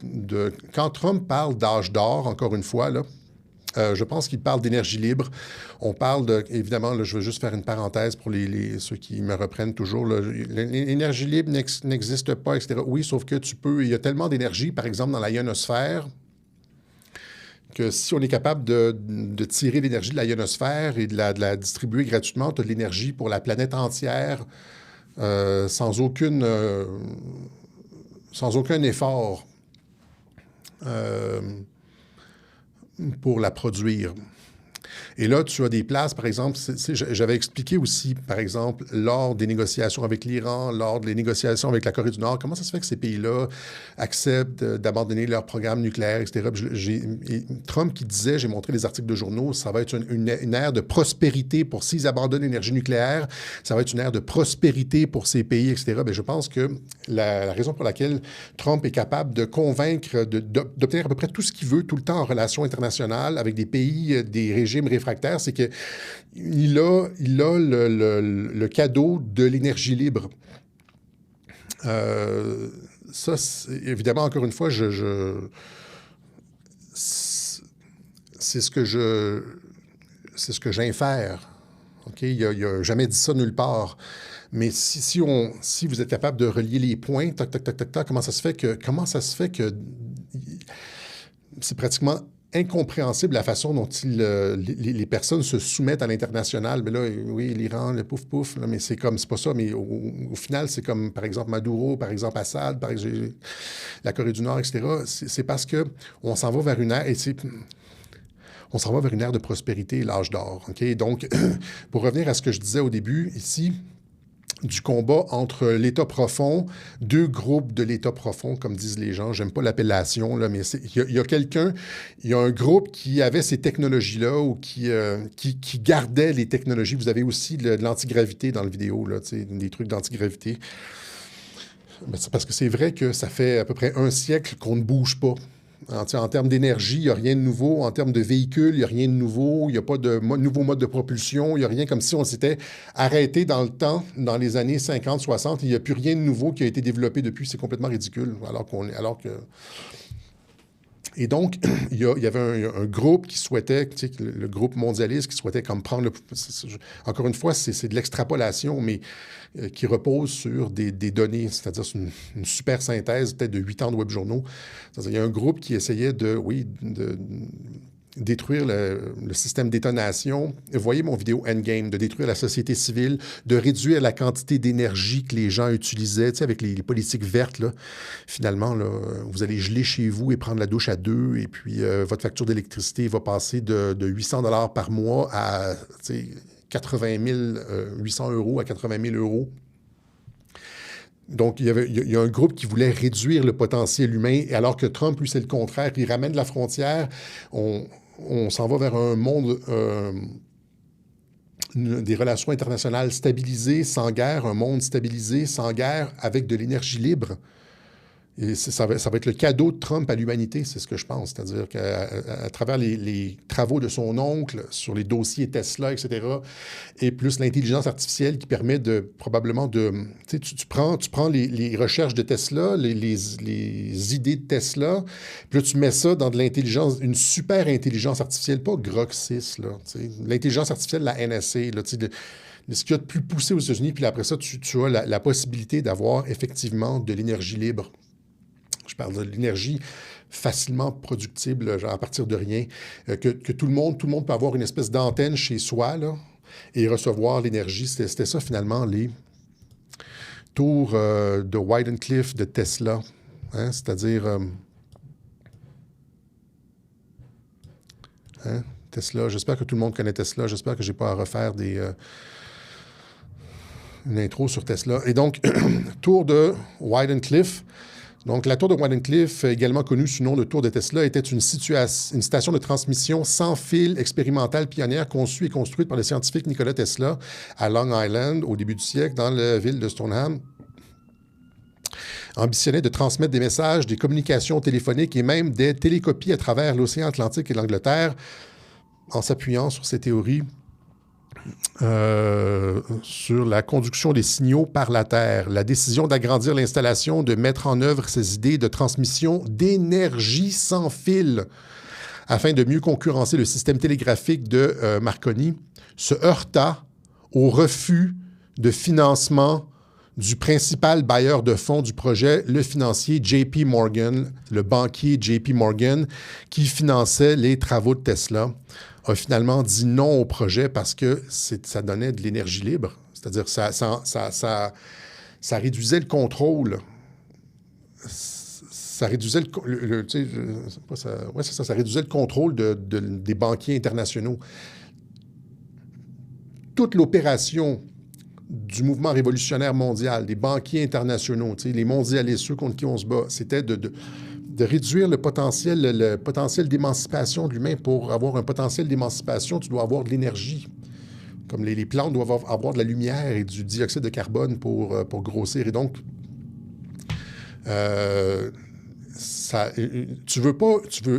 Quand Trump parle d'âge d'or, encore une fois, là, je pense qu'il parle d'énergie libre. On parle évidemment, là, je veux juste faire une parenthèse pour ceux qui me reprennent toujours. L'énergie libre n'existe pas, etc. Oui, sauf que il y a tellement d'énergie, par exemple, dans la ionosphère, que si on est capable de tirer l'énergie de la ionosphère et de la distribuer gratuitement, tu as de l'énergie pour la planète entière sans aucun effort. Pour la produire. Et là, tu as des places, par exemple, j'avais expliqué aussi, par exemple, lors des négociations avec l'Iran, lors des négociations avec la Corée du Nord, comment ça se fait que ces pays-là acceptent d'abandonner leur programme nucléaire, etc. Trump qui disait, j'ai montré les articles de journaux, ça va être une ère de prospérité pour s'ils abandonnent l'énergie nucléaire, ça va être une ère de prospérité pour ces pays, etc. Bien, je pense que la raison pour laquelle Trump est capable de convaincre, d'obtenir à peu près tout ce qu'il veut tout le temps en relations internationales avec des pays, des régimes réfractaires, c'est qu'il a le cadeau de l'énergie libre. Ça, évidemment, encore une fois, c'est ce que j'infère. Okay? Il n'a jamais dit ça nulle part. Mais si vous êtes capable de relier les points, tac, tac, tac, tac, tac, comment ça se fait que c'est pratiquement incompréhensible la façon dont les personnes se soumettent à l'international. Mais là, oui, l'Iran, le pouf-pouf, là, mais c'est pas ça. Mais au final, c'est comme, par exemple, Maduro, par exemple, Assad, par exemple, la Corée du Nord, etc. C'est parce qu'on s'en va vers une ère, on s'en va vers une ère de prospérité, l'âge d'or. Okay? Donc, pour revenir à ce que je disais au début, ici, du combat entre l'État profond, deux groupes de l'État profond, comme disent les gens. J'aime pas l'appellation, là, mais il y a un groupe qui avait ces technologies-là ou qui gardait les technologies. Vous avez aussi de l'antigravité dans la vidéo, là, des trucs d'antigravité. C'est parce que c'est vrai que ça fait à peu près un siècle qu'on ne bouge pas. En termes d'énergie, il n'y a rien de nouveau. En termes de véhicules, il n'y a rien de nouveau. Il n'y a pas de nouveau mode de propulsion. Il n'y a rien comme si on s'était arrêté dans le temps, dans les années 50, 60. Il n'y a plus rien de nouveau qui a été développé depuis. C'est complètement ridicule. Et donc, il y avait un groupe qui souhaitait, le groupe mondialiste qui souhaitait comme prendre encore une fois, c'est de l'extrapolation, mais qui repose sur des données, c'est-à-dire sur une super synthèse peut-être de 8 ans de webjournaux. Il y a un groupe qui essayait de détruire le système d'étonation. Voyez mon vidéo Endgame, de détruire la société civile, de réduire la quantité d'énergie que les gens utilisaient, avec les politiques vertes, là. Finalement, là, vous allez geler chez vous et prendre la douche à deux, et puis votre facture d'électricité va passer de 800 $ par mois à 800 € à 80 000 €. Donc, il y a un groupe qui voulait réduire le potentiel humain, alors que Trump, lui, c'est le contraire. Il ramène la frontière. On s'en va vers un monde, des relations internationales stabilisées, sans guerre, un monde stabilisé, sans guerre, avec de l'énergie libre. Et ça va être le cadeau de Trump à l'humanité, c'est ce que je pense. C'est-à-dire qu'à travers les travaux de son oncle sur les dossiers Tesla, etc., et plus l'intelligence artificielle qui permet probablement de... Tu prends les recherches de Tesla, les idées de Tesla, puis là, tu mets ça dans de l'intelligence, une super intelligence artificielle, pas Grok 6, là, l'intelligence artificielle, la NSA, là, ce qu'il y a de plus poussé aux États-Unis, puis après ça, tu as la possibilité d'avoir effectivement de l'énergie libre. Je parle de l'énergie facilement productible, genre à partir de rien, que tout le monde peut avoir une espèce d'antenne chez soi là, et recevoir l'énergie. C'était ça, finalement, les tours de Wardenclyffe de Tesla. Hein? C'est-à-dire... Tesla, j'espère que tout le monde connaît Tesla. J'espère que je n'ai pas à refaire une intro sur Tesla. Et donc, tour de Wardenclyffe. Donc, la tour de Wardenclyffe, également connue sous le nom de tour de Tesla, était une station de transmission sans fil expérimentale pionnière conçue et construite par le scientifique Nikola Tesla à Long Island au début du siècle, dans la ville de Stoneham. Ambitionnait de transmettre des messages, des communications téléphoniques et même des télécopies à travers l'océan Atlantique et l'Angleterre, en s'appuyant sur ces théories sur la conduction des signaux par la Terre. La décision d'agrandir l'installation, de mettre en œuvre ces idées de transmission d'énergie sans fil afin de mieux concurrencer le système télégraphique de Marconi se heurta au refus de financement du principal bailleur de fonds du projet, le financier JP Morgan, le banquier JP Morgan, qui finançait les travaux de Tesla, a finalement dit non au projet parce que ça donnait de l'énergie libre. C'est-à-dire que ça réduisait le contrôle. Ça réduisait ça réduisait le contrôle des banquiers internationaux. Toute l'opération du mouvement révolutionnaire mondial, des banquiers internationaux, les mondialistes, ceux contre qui on se bat, c'était de réduire le potentiel d'émancipation de l'humain. Pour avoir un potentiel d'émancipation, tu dois avoir de l'énergie. Comme les plantes doivent avoir de la lumière et du dioxyde de carbone pour grossir. Et donc,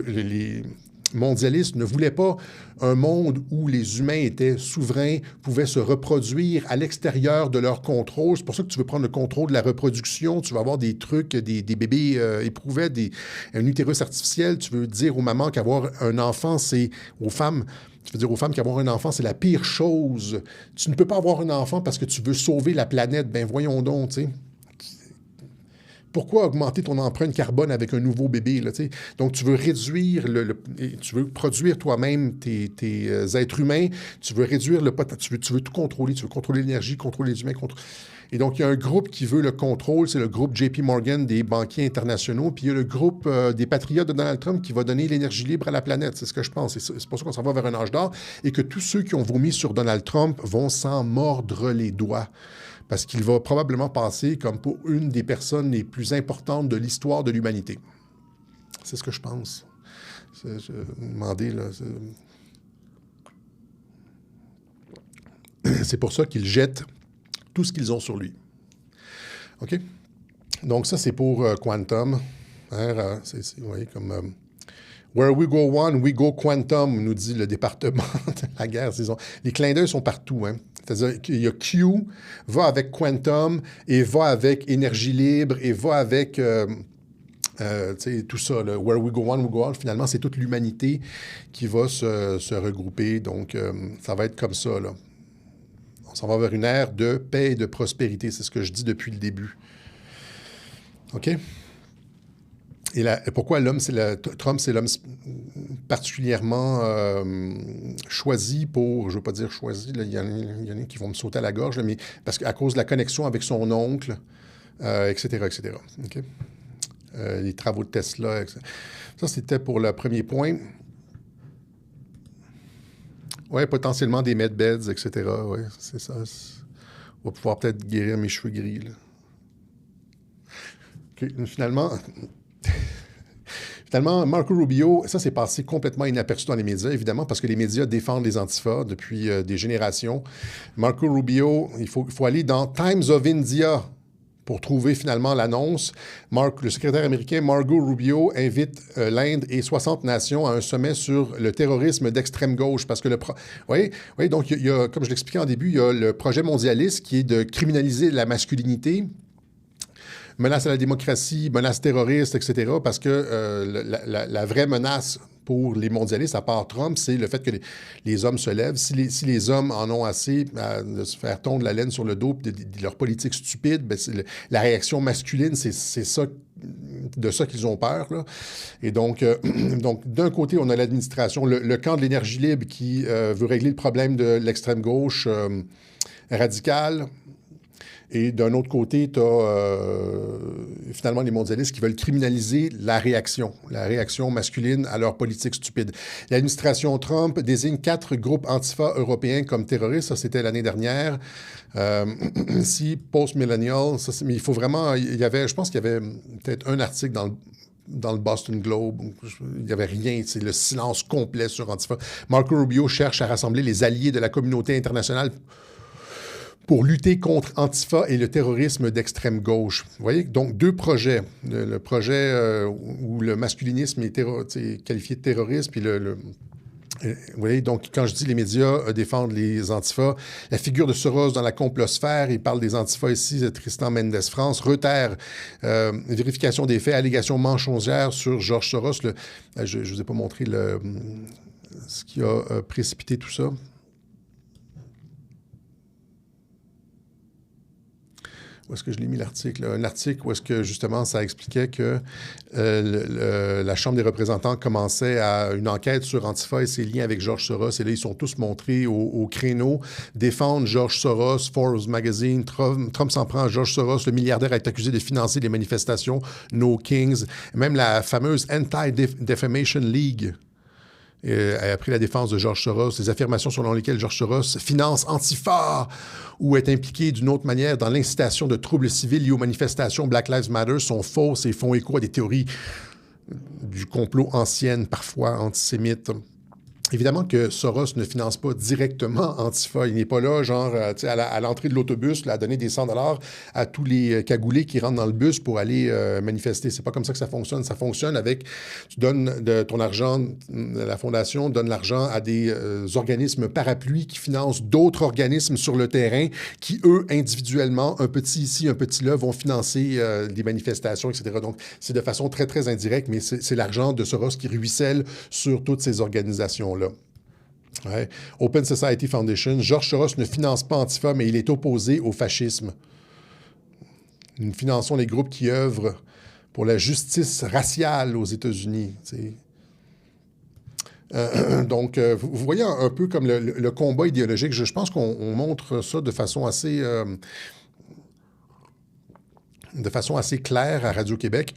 les mondialistes ne voulaient pas un monde où les humains étaient souverains, pouvaient se reproduire à l'extérieur de leur contrôle. C'est pour ça que tu veux prendre le contrôle de la reproduction. Tu vas avoir des trucs, des bébés éprouvets, un utérus artificiel. Tu veux dire aux mamans qu'avoir un enfant, tu veux dire aux femmes qu'avoir un enfant, c'est la pire chose. Tu ne peux pas avoir un enfant parce que tu veux sauver la planète. Ben voyons donc, tu sais. Pourquoi augmenter ton empreinte carbone avec un nouveau bébé? Là, donc, tu veux réduire tu veux produire toi-même tes êtres humains, tu veux réduire tu veux tout contrôler, tu veux contrôler l'énergie, contrôler les humains. Et donc, il y a un groupe qui veut le contrôle, c'est le groupe JP Morgan des banquiers internationaux, puis il y a le groupe des patriotes de Donald Trump qui va donner l'énergie libre à la planète. C'est ce que je pense. C'est pour ça qu'on s'en va vers un âge d'or et que tous ceux qui ont vomi sur Donald Trump vont s'en mordre les doigts. Parce qu'il va probablement passer comme pour une des personnes les plus importantes de l'histoire de l'humanité. C'est ce que je pense. Je vais demander, là... C'est pour ça qu'ils jettent tout ce qu'ils ont sur lui. OK? Donc ça, c'est pour Quantum. Hein, vous voyez, comme... Where we go one, we go quantum, nous dit le département de la guerre. Les clins d'œil sont partout, hein? C'est-à-dire qu'il y a Q, va avec Quantum, et va avec énergie libre, et va avec tout ça. Là, where we go one, we go all. Finalement, c'est toute l'humanité qui va se regrouper. Donc, ça va être comme ça. Là. On s'en va vers une ère de paix et de prospérité. C'est ce que je dis depuis le début. OK? Et pourquoi Trump, c'est l'homme particulièrement choisi pour, je ne veux pas dire choisi, il y en a qui vont me sauter à la gorge, mais parce qu'à cause de la connexion avec son oncle, etc., etc. Okay? Les travaux de Tesla, etc. Ça, c'était pour le premier point. Oui, potentiellement des medbeds, etc. Oui, c'est ça. On va pouvoir peut-être guérir mes cheveux gris, là. Okay. Finalement, Marco Rubio, ça s'est passé complètement inaperçu dans les médias, évidemment, parce que les médias défendent les antifas depuis des générations. Marco Rubio, il faut aller dans Times of India pour trouver finalement l'annonce, le secrétaire américain Marco Rubio invite l'Inde et 60 nations à un sommet sur le terrorisme d'extrême gauche. Parce que oui, donc il y a, comme je l'expliquais en début, il y a le projet mondialiste qui est de criminaliser la masculinité, menace à la démocratie, menace terroriste, etc. Parce que la vraie menace pour les mondialistes, à part Trump, c'est le fait que les hommes se lèvent. Si les hommes en ont assez de se faire tondre la laine sur le dos de leur politique stupide, ben la réaction masculine, c'est ça, de ça qu'ils ont peur, là. Et donc d'un côté, on a l'administration, le camp de l'énergie libre qui veut régler le problème de l'extrême gauche radicale. Et d'un autre côté, tu as finalement les mondialistes qui veulent criminaliser la réaction masculine à leur politique stupide. L'administration Trump désigne 4 groupes antifa européens comme terroristes. Ça, c'était l'année dernière. Si post-millennial, mais il faut vraiment... je pense qu'il y avait peut-être un article dans le Boston Globe. Il n'y avait rien. C'est le silence complet sur Antifa. Marco Rubio cherche à rassembler les alliés de la communauté internationale pour lutter contre Antifa et le terrorisme d'extrême gauche. Vous voyez, donc 2 projets. Le projet où le masculinisme est qualifié de terrorisme, puis vous voyez, donc quand je dis les médias défendent les Antifa, la figure de Soros dans la complosphère, il parle des Antifa ici, Tristan Mendes France, Reuters, vérification des faits, allégations mensongères sur George Soros. Je ne vous ai pas montré ce qui a précipité tout ça. Où est-ce que je l'ai mis l'article? Un article où est-ce que, justement, ça expliquait que la Chambre des représentants commençait une enquête sur Antifa et ses liens avec George Soros. Et là, ils sont tous montrés au créneau, défendre George Soros, Forbes Magazine, Trump s'en prend à George Soros, le milliardaire est accusé de financer des manifestations, No Kings, même la fameuse Anti-Defamation League. A pris la défense de George Soros, les affirmations selon lesquelles George Soros finance Antifa ou est impliqué d'une autre manière dans l'incitation de troubles civils liés aux manifestations Black Lives Matter sont fausses et font écho à des théories du complot anciennes, parfois antisémites. Évidemment que Soros ne finance pas directement Antifa. Il n'est pas là, genre, à l'entrée de l'autobus, là, à donner des 100$ à tous les cagoulés qui rentrent dans le bus pour aller manifester. C'est pas comme ça que ça fonctionne. Ça fonctionne avec, tu donnes ton argent, la fondation donne l'argent à des organismes parapluies qui financent d'autres organismes sur le terrain qui, eux, individuellement, un petit ici, un petit là, vont financer des manifestations, etc. Donc, c'est de façon très, très indirecte, mais c'est l'argent de Soros qui ruisselle sur toutes ces organisations-là. Ouais. Open Society Foundation. George Soros ne finance pas Antifa, mais il est opposé au fascisme. Nous finançons les groupes qui œuvrent pour la justice raciale aux États-Unis. Donc, vous voyez un peu comme le combat idéologique. Je pense qu'on montre ça de façon assez claire à Radio-Québec.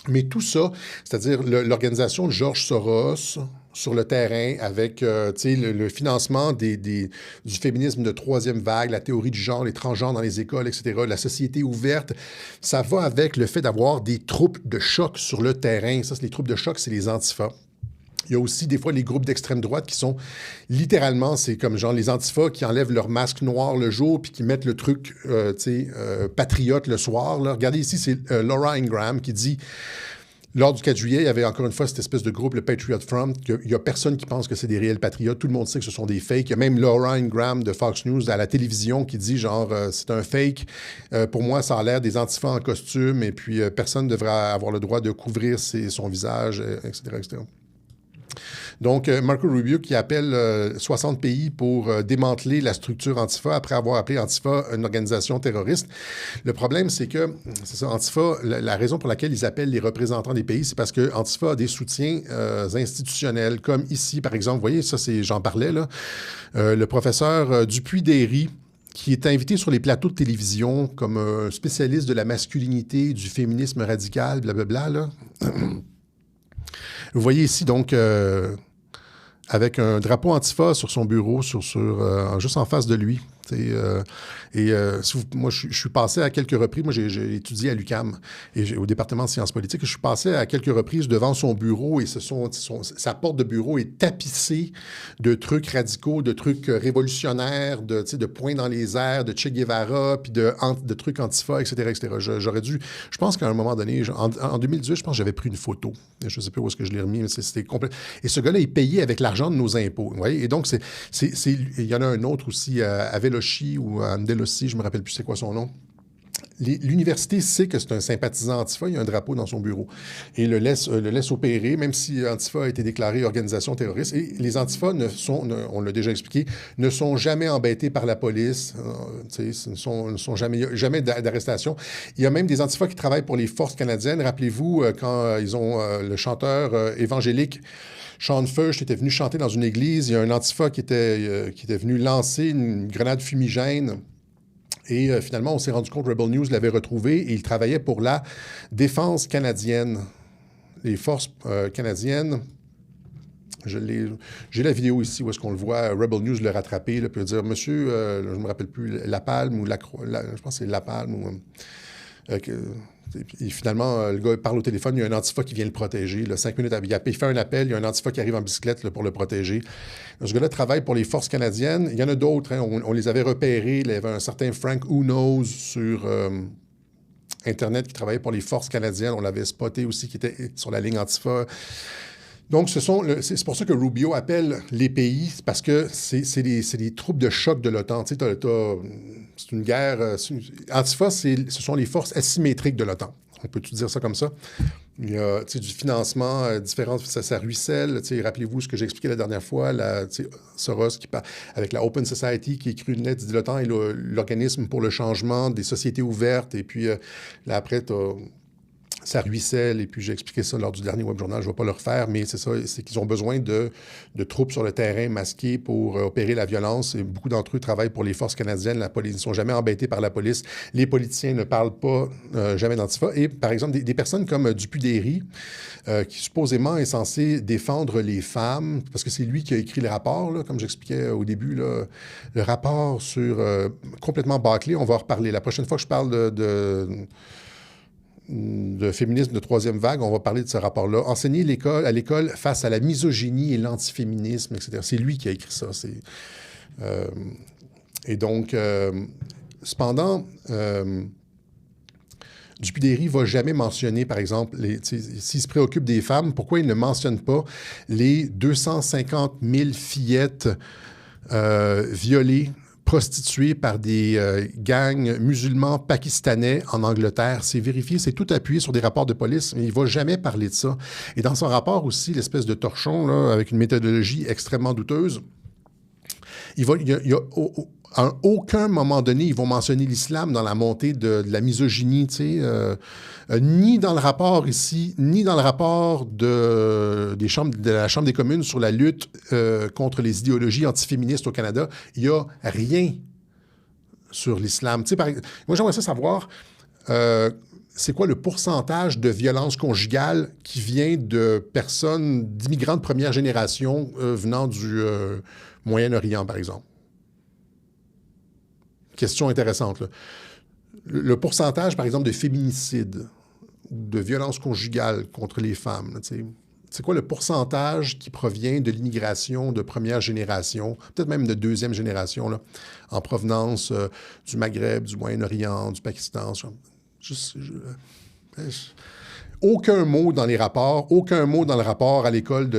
Mais tout ça, c'est-à-dire l'organisation de George Soros sur le terrain avec le financement du féminisme de troisième vague, la théorie du genre, les transgenres dans les écoles, etc., la société ouverte, ça va avec le fait d'avoir des troupes de choc sur le terrain. Ça, les troupes de choc, c'est les antifas. Il y a aussi des fois les groupes d'extrême droite qui sont littéralement, c'est comme genre les antifas qui enlèvent leur masque noir le jour puis qui mettent le truc patriote le soir. Là. Regardez ici, c'est Laura Ingraham qui dit, lors du 4 juillet, il y avait encore une fois cette espèce de groupe, le Patriot Front, qu'il n'y a personne qui pense que c'est des réels patriotes. Tout le monde sait que ce sont des fakes. Il y a même Laura Ingraham de Fox News à la télévision qui dit genre, c'est un fake. Pour moi, ça a l'air des antifas en costume et puis personne ne devrait avoir le droit de couvrir son visage, etc., etc. Donc, Marco Rubio qui appelle 60 pays pour démanteler la structure Antifa après avoir appelé Antifa une organisation terroriste. Le problème, c'est que, c'est ça, Antifa, la raison pour laquelle ils appellent les représentants des pays, c'est parce que Antifa a des soutiens institutionnels, comme ici, par exemple. Vous voyez, ça, j'en parlais, là. Le professeur Dupuis-Derry, qui est invité sur les plateaux de télévision comme un spécialiste de la masculinité, du féminisme radical, blablabla, là. Vous voyez ici, donc, avec un drapeau Antifa sur son bureau, juste en face de lui. Moi, je suis passé à quelques reprises. Moi, j'ai étudié à l'UQAM et au département de sciences politiques. Je suis passé à quelques reprises devant son bureau et sa porte de bureau est tapissée de trucs radicaux, de trucs révolutionnaires, de points dans les airs, de Che Guevara, puis de trucs antifa, etc., etc. Je pense qu'à un moment donné, en 2018, je pense que j'avais pris une photo. Je ne sais pas où est-ce que je l'ai remis, mais c'était complet. Et ce gars-là, il payait avec l'argent de nos impôts. Vous voyez? Et donc, il y en a un autre aussi, à Veloci ou à Andelossi, je ne me rappelle plus c'est quoi son nom. L'université sait que c'est un sympathisant Antifa, il y a un drapeau dans son bureau. Et le laisse opérer, même si Antifa a été déclarée organisation terroriste. Et les Antifa, on l'a déjà expliqué, ne sont jamais embêtés par la police. Ne sont jamais d'arrestation. Il y a même des Antifa qui travaillent pour les forces canadiennes. Rappelez-vous, quand ils ont le chanteur évangélique Sean Feucht était venu chanter dans une église, il y a un Antifa qui était venu lancer une grenade fumigène. Et finalement, on s'est rendu compte, Rebel News l'avait retrouvé et il travaillait pour la défense canadienne. Les forces canadiennes. J'ai la vidéo ici où est-ce qu'on le voit. Rebel News le rattraper, là, puis dire, monsieur, je ne me rappelle plus, La Palme ou je pense que c'est La Palme. Et finalement, le gars parle au téléphone, il y a un Antifa qui vient le protéger. Là, 5 minutes, il fait un appel, il y a un Antifa qui arrive en bicyclette là, pour le protéger. Ce gars-là travaille pour les forces canadiennes. Il y en a d'autres, hein, on les avait repérés. Il y avait un certain Frank Unoz sur Internet qui travaillait pour les forces canadiennes. On l'avait spoté aussi, qui était sur la ligne Antifa. Donc, c'est pour ça que Rubio appelle les pays, parce que c'est des troupes de choc de l'OTAN. Tu sais, c'est une guerre... Antifa, ce sont les forces asymétriques de l'OTAN. On peut-tu dire ça comme ça? Il y a du financement différent, ça ruisselle. Rappelez-vous ce que j'ai expliqué la dernière fois, Soros qui parle avec la Open Society qui écrit une lettre, dit l'OTAN est l'organisme pour le changement des sociétés ouvertes. Et puis là, après, ça ruisselle, et puis j'ai expliqué ça lors du dernier web journal, je ne vais pas le refaire, mais c'est ça, c'est qu'ils ont besoin de troupes sur le terrain masquées pour opérer la violence. Et beaucoup d'entre eux travaillent pour les forces canadiennes. La police, ils ne sont jamais embêtés par la police. Les politiciens ne parlent pas jamais d'Antifa. Et par exemple, des personnes comme Dupuy-Derry, qui supposément est censé défendre les femmes, parce que c'est lui qui a écrit le rapport, là, comme j'expliquais au début, là, le rapport sur complètement bâclé. On va en reparler. La prochaine fois que je parle de féminisme de troisième vague, on va parler de ce rapport-là. Enseigner à l'école face à la misogynie et l'antiféminisme, etc. C'est lui qui a écrit ça. Et donc, cependant, Dupuy-Derry ne va jamais mentionner, par exemple, s'il se préoccupe des femmes, pourquoi il ne mentionne pas les 250 000 fillettes violées, prostituées par des gangs musulmans pakistanais en Angleterre. C'est vérifié, c'est tout appuyé sur des rapports de police, mais il ne va jamais parler de ça. Et dans son rapport aussi, l'espèce de torchon, là, avec une méthodologie extrêmement douteuse, à aucun moment donné, ils vont mentionner l'islam dans la montée de la misogynie, ni dans le rapport ici, ni dans le rapport de la Chambre des communes sur la lutte contre les idéologies antiféministes au Canada. Il n'y a rien sur l'islam. Moi, j'aimerais ça savoir, c'est quoi le pourcentage de violence conjugale qui vient de personnes, d'immigrants de première génération venant du Moyen-Orient, par exemple. Question intéressante, là. Le pourcentage, par exemple, de féminicide ou de violence conjugale contre les femmes, c'est quoi le pourcentage qui provient de l'immigration de première génération, peut-être même de deuxième génération, là, en provenance du Maghreb, du Moyen-Orient, du Pakistan? Aucun mot dans les rapports, aucun mot dans le rapport à l'école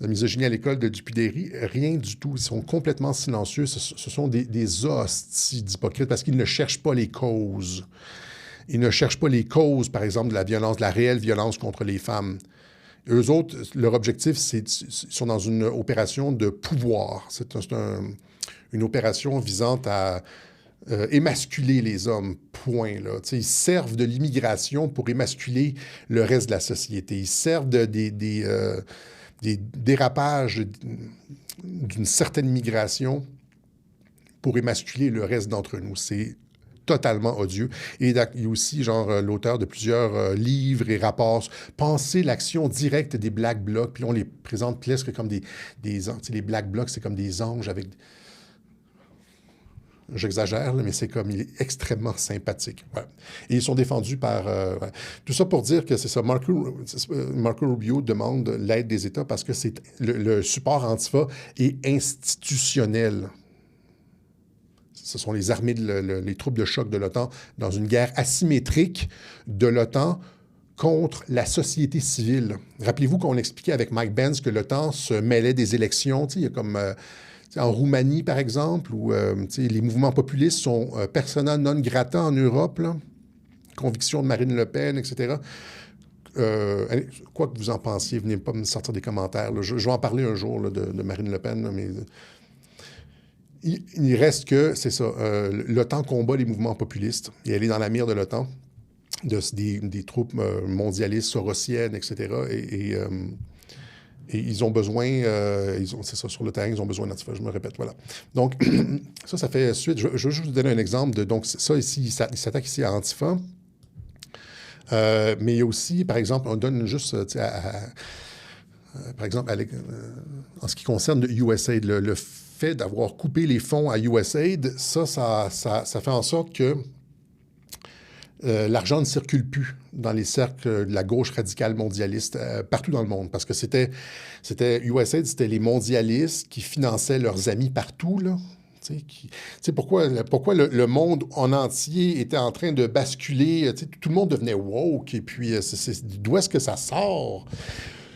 la misogynie à l'école de Dupuy-Derry, rien du tout. Ils sont complètement silencieux. Ce sont des hosties d'hypocrites parce qu'ils ne cherchent pas les causes. Ils ne cherchent pas les causes, par exemple, de la violence, de la réelle violence contre les femmes. Eux autres, leur objectif, ils sont dans une opération de pouvoir. C'est une opération visant à émasculer les hommes, point. Là. Ils servent de l'immigration pour émasculer le reste de la société. Ils servent des dérapages d'une certaine migration pour émasculer le reste d'entre nous. C'est totalement odieux. Et il y a aussi, l'auteur de plusieurs livres et rapports, penser l'action directe des Black Blocs, puis on les présente presque comme les Black Blocs, c'est comme des anges avec... J'exagère, là, mais c'est comme, il est extrêmement sympathique. Ouais. Et ils sont défendus par... ouais. Tout ça pour dire que c'est ça, Marco Rubio demande l'aide des États parce que le support Antifa est institutionnel. Ce sont les armées, les troupes de choc de l'OTAN dans une guerre asymétrique de l'OTAN contre la société civile. Rappelez-vous qu'on expliquait avec Mike Benz que l'OTAN se mêlait des élections. Il y a comme en Roumanie, par exemple, où les mouvements populistes sont persona non grata en Europe, là. Conviction de Marine Le Pen, etc. Quoi que vous en pensiez, venez pas me sortir des commentaires. Là. Je vais en parler un jour là, de Marine Le Pen, là, mais... Il reste que, c'est ça, l'OTAN combat les mouvements populistes et elle est dans la mire de l'OTAN, des troupes mondialistes, sorosiennes, etc. Et ils ont besoin, c'est ça, sur le terrain, ils ont besoin d'Antifa, je me répète, voilà. Donc, ça fait suite, je vais juste vous donner un exemple de, donc ça ici, il s'attaque ici à Antifa, mais il y a aussi, par exemple, on donne juste, par exemple, en ce qui concerne le USAID, le fait d'avoir coupé les fonds à USAID, ça fait en sorte que l'argent ne circule plus dans les cercles de la gauche radicale mondialiste partout dans le monde. Parce que USAID, c'était les mondialistes qui finançaient leurs amis partout, là. Tu sais, pourquoi le monde en entier était en train de basculer, tout le monde devenait woke, et puis d'où est-ce que ça sort?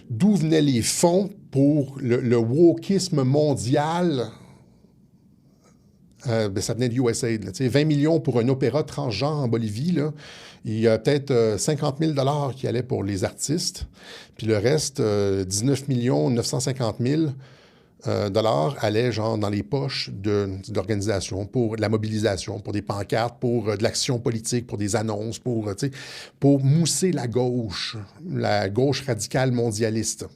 D'où venaient les fonds pour le wokisme mondial? Ça venait de USAID. Là, 20 millions pour un opéra transgenre en Bolivie. Là. Il y a peut-être 50 000 $ qui allaient pour les artistes. Puis le reste, 19 950 000 $ allaient genre dans les poches d'organisations pour de la mobilisation, pour des pancartes, pour de l'action politique, pour des annonces, pour mousser la gauche radicale mondialiste.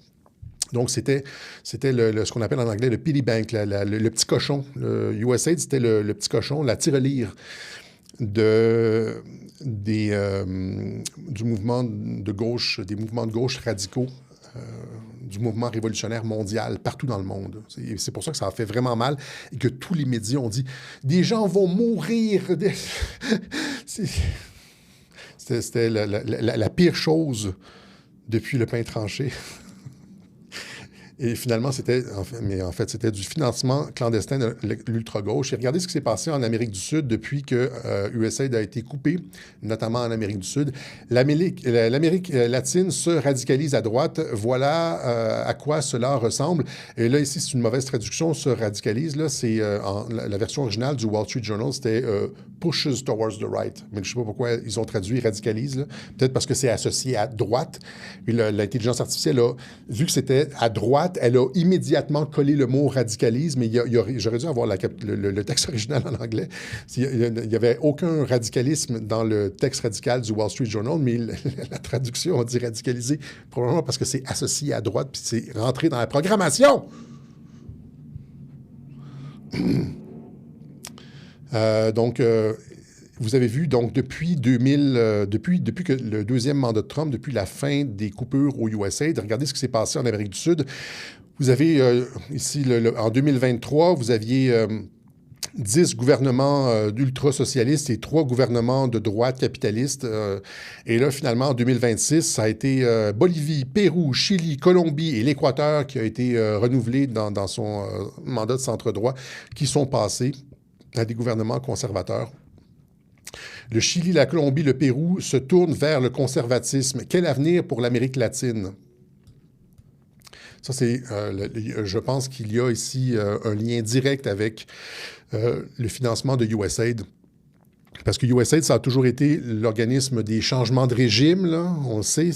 Donc, c'était ce qu'on appelle en anglais le piggy bank, le petit cochon. Le USAID, c'était le petit cochon, la tirelire du mouvement de gauche, des mouvements de gauche radicaux, du mouvement révolutionnaire mondial partout dans le monde. C'est pour ça que ça a fait vraiment mal et que tous les médias ont dit « Des gens vont mourir! » C'était la pire chose depuis le pain tranché. Et finalement, c'était c'était du financement clandestin de l'ultra-gauche. Et regardez ce qui s'est passé en Amérique du Sud depuis que USAID a été coupé, notamment en Amérique du Sud. L'Amérique latine se radicalise à droite. Voilà à quoi cela ressemble. Et là, ici, c'est une mauvaise traduction, se radicalise. Là, c'est la version originale du Wall Street Journal, c'était pushes towards the right. Mais je ne sais pas pourquoi ils ont traduit radicalise. Peut-être parce que c'est associé à droite. Puis l'intelligence artificielle a vu que c'était à droite. Elle a immédiatement collé le mot radicalisme, mais j'aurais dû avoir le texte original en anglais. Il n'y avait aucun radicalisme dans le texte radical du Wall Street Journal, mais la traduction a dit radicalisé, probablement parce que c'est associé à droite, puis c'est rentré dans la programmation. Vous avez vu, donc, depuis que le deuxième mandat de Trump, depuis la fin des coupures au USAID, regardez ce qui s'est passé en Amérique du Sud. Vous avez ici, en 2023, vous aviez 10 gouvernements d'ultra-socialistes et 3 gouvernements de droite capitalistes. Et là, finalement, en 2026, ça a été Bolivie, Pérou, Chili, Colombie et l'Équateur qui a été renouvelé dans son mandat de centre-droit, qui sont passés à des gouvernements conservateurs. Le Chili, la Colombie, le Pérou se tournent vers le conservatisme. Quel avenir pour l'Amérique latine? Ça, c'est, je pense qu'il y a ici un lien direct avec le financement de USAID. Parce que USAID, ça a toujours été l'organisme des changements de régime, là. On le sait,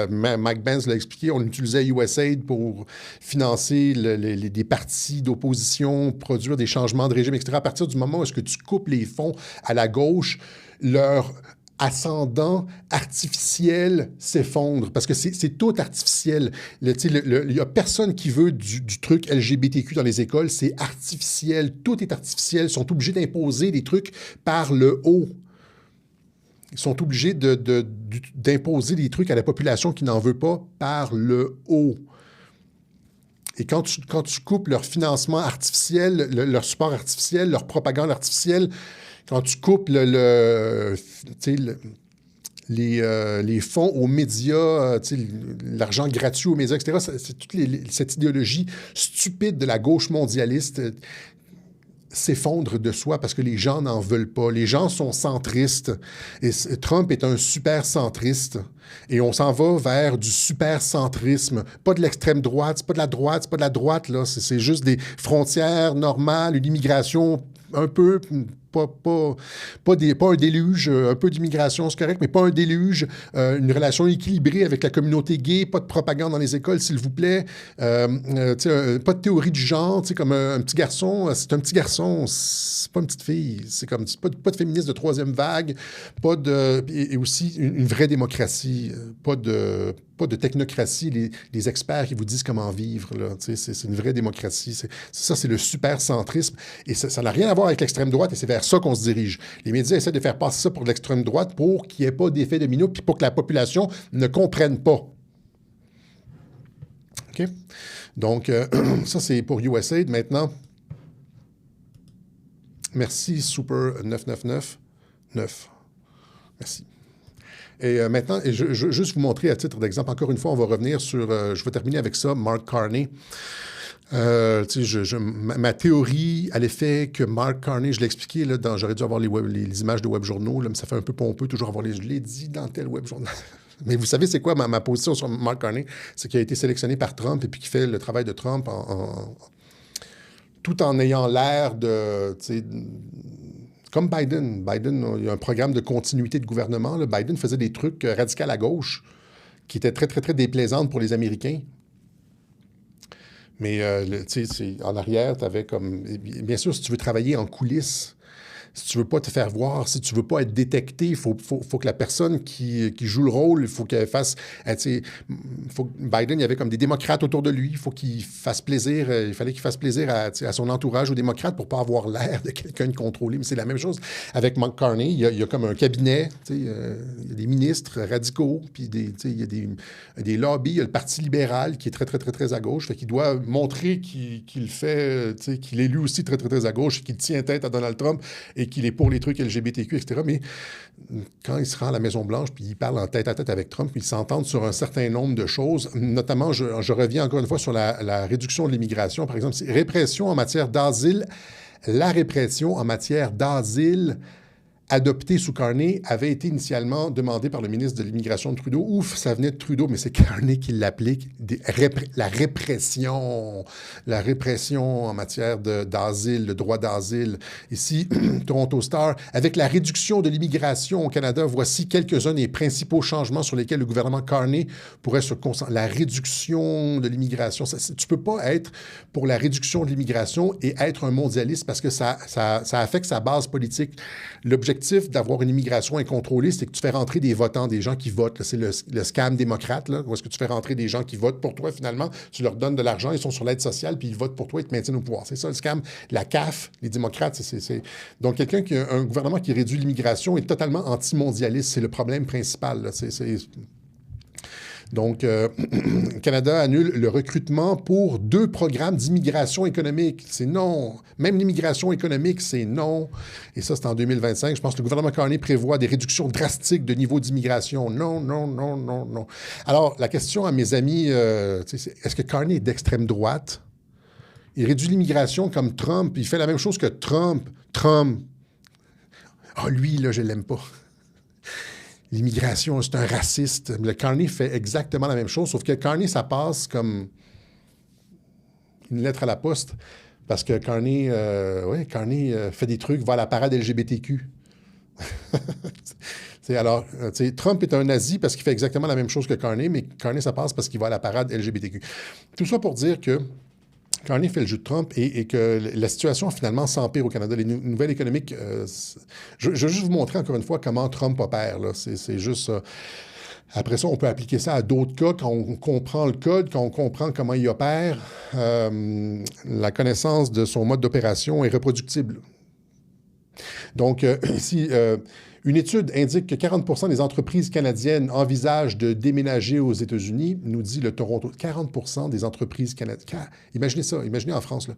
Mike Benz l'a expliqué, on utilisait USAID pour financer des partis d'opposition, produire des changements de régime, etc. À partir du moment où est-ce que tu coupes les fonds à la gauche, leur ascendant artificiel s'effondre, parce que c'est tout artificiel. Il n'y a personne qui veut du truc LGBTQ dans les écoles, c'est artificiel, tout est artificiel. Ils sont obligés d'imposer des trucs par le haut. Ils sont obligés d'imposer des trucs à la population qui n'en veut pas par le haut. Et quand tu coupes leur financement artificiel, leur support artificiel, leur propagande artificielle, quand tu coupes les fonds aux médias, l'argent gratuit aux médias, etc., c'est toute cette idéologie stupide de la gauche mondialiste s'effondre de soi parce que les gens n'en veulent pas. Les gens sont centristes. Et Trump est un super centriste. Et on s'en va vers du super centrisme. Pas de l'extrême droite, c'est pas de la droite, c'est pas de la droite, là. C'est juste des frontières normales, une immigration un peu... Pas un déluge, un peu d'immigration, c'est correct, mais pas un déluge, une relation équilibrée avec la communauté gay, pas de propagande dans les écoles, s'il vous plaît, pas de théorie du genre, comme un petit garçon, c'est un petit garçon, c'est pas une petite fille, c'est comme pas de féministe de troisième vague, et aussi une vraie démocratie, pas de technocratie, les experts qui vous disent comment vivre, là, c'est une vraie démocratie, c'est le super-centrisme, et ça n'a rien à voir avec l'extrême droite, et c'est vers ça qu'on se dirige. Les médias essaient de faire passer ça pour l'extrême droite pour qu'il n'y ait pas d'effet domino, puis pour que la population ne comprenne pas. OK? Donc, ça, c'est pour USAID. Maintenant, merci, Super 9999. Merci. Et maintenant, je veux juste vous montrer à titre d'exemple, encore une fois, on va revenir sur, je vais terminer avec ça, Mark Carney. Ma théorie à l'effet que Mark Carney, je l'ai expliqué, j'aurais dû avoir les images de web journaux, là, mais ça fait un peu pompeux toujours avoir je l'ai dit dans tel web journal. Mais vous savez, c'est quoi ma position sur Mark Carney? C'est qu'il a été sélectionné par Trump et puis qu'il fait le travail de Trump tout en ayant l'air de... Comme Biden. Biden, il y a un programme de continuité de gouvernement. Là. Biden faisait des trucs radicaux à gauche qui étaient très, très, très déplaisantes pour les Américains. Mais, en arrière, tu avais comme... Bien sûr, si tu veux travailler en coulisses, si tu veux pas te faire voir, si tu veux pas être détecté, il faut que la personne qui joue le rôle, il faut qu'elle fasse... Biden, il y avait comme des démocrates autour de lui. Il faut qu'il fasse plaisir. Il fallait qu'il fasse plaisir à son entourage, aux démocrates, pour pas avoir l'air de quelqu'un de contrôlé. Mais c'est la même chose avec Mark Carney. Il y a comme un cabinet. Il y a des ministres radicaux, puis il y a des lobbies. Il y a le Parti libéral qui est très, très, très, très à gauche. Fait qu'il doit montrer qu'il fait... qu'il est lui aussi très, très, très à gauche, qu'il tient tête à Donald Trump et qu'il est pour les trucs LGBTQ, etc. Mais quand il se rend à la Maison-Blanche, puis il parle en tête-à-tête avec Trump, puis ils s'entendent sur un certain nombre de choses, notamment, je reviens encore une fois sur la réduction de l'immigration, par exemple, c'est répression en matière d'asile. La répression en matière d'asile adoptée sous Carney avait été initialement demandée par le ministre de l'Immigration de Trudeau. Ouf, ça venait de Trudeau, mais c'est Carney qui l'applique. La répression en matière d'asile, le droit d'asile. Ici, Toronto Star, avec la réduction de l'immigration au Canada, voici quelques-uns des principaux changements sur lesquels le gouvernement Carney pourrait se concentrer. La réduction de l'immigration. Tu ne peux pas être pour la réduction de l'immigration et être un mondialiste parce que ça affecte sa base politique. L'objectif d'avoir une immigration incontrôlée, c'est que tu fais rentrer des votants, des gens qui votent. C'est le scam démocrate, là, où est-ce que tu fais rentrer des gens qui votent pour toi, finalement. Tu leur donnes de l'argent, ils sont sur l'aide sociale, puis ils votent pour toi, ils te maintiennent au pouvoir. C'est ça, le scam. La CAF, les démocrates, Donc, quelqu'un qui a un gouvernement qui réduit l'immigration est totalement anti-mondialiste. C'est le problème principal, là. Donc, le Canada annule le recrutement pour 2 programmes d'immigration économique. C'est non. Même l'immigration économique, c'est non. Et ça, c'est en 2025. Je pense que le gouvernement Carney prévoit des réductions drastiques de niveau d'immigration. Non, non, non, non, non. Alors, la question à mes amis, c'est est-ce que Carney est d'extrême droite? Il réduit l'immigration comme Trump. Il fait la même chose que Trump. Ah, lui, là, je l'aime pas. L'immigration, c'est un raciste. Le Carney fait exactement la même chose, sauf que Carney, ça passe comme une lettre à la poste, parce que Carney fait des trucs, va à la parade LGBTQ. Alors, Trump est un nazi parce qu'il fait exactement la même chose que Carney, mais Carney, ça passe parce qu'il va à la parade LGBTQ. Tout ça pour dire que Carney fait le jeu de Trump et que la situation finalement s'empire au Canada. Les nouvelles économiques... je veux juste vous montrer encore une fois comment Trump opère. Là. C'est juste ça. Après ça, on peut appliquer ça à d'autres cas quand on comprend le code, quand on comprend comment il opère. La connaissance de son mode d'opération est reproductible. Donc, ici, Une étude indique que 40 des entreprises canadiennes envisagent de déménager aux États-Unis, nous dit le Toronto. 40 des entreprises canadiennes. Imaginez ça, imaginez en France, là.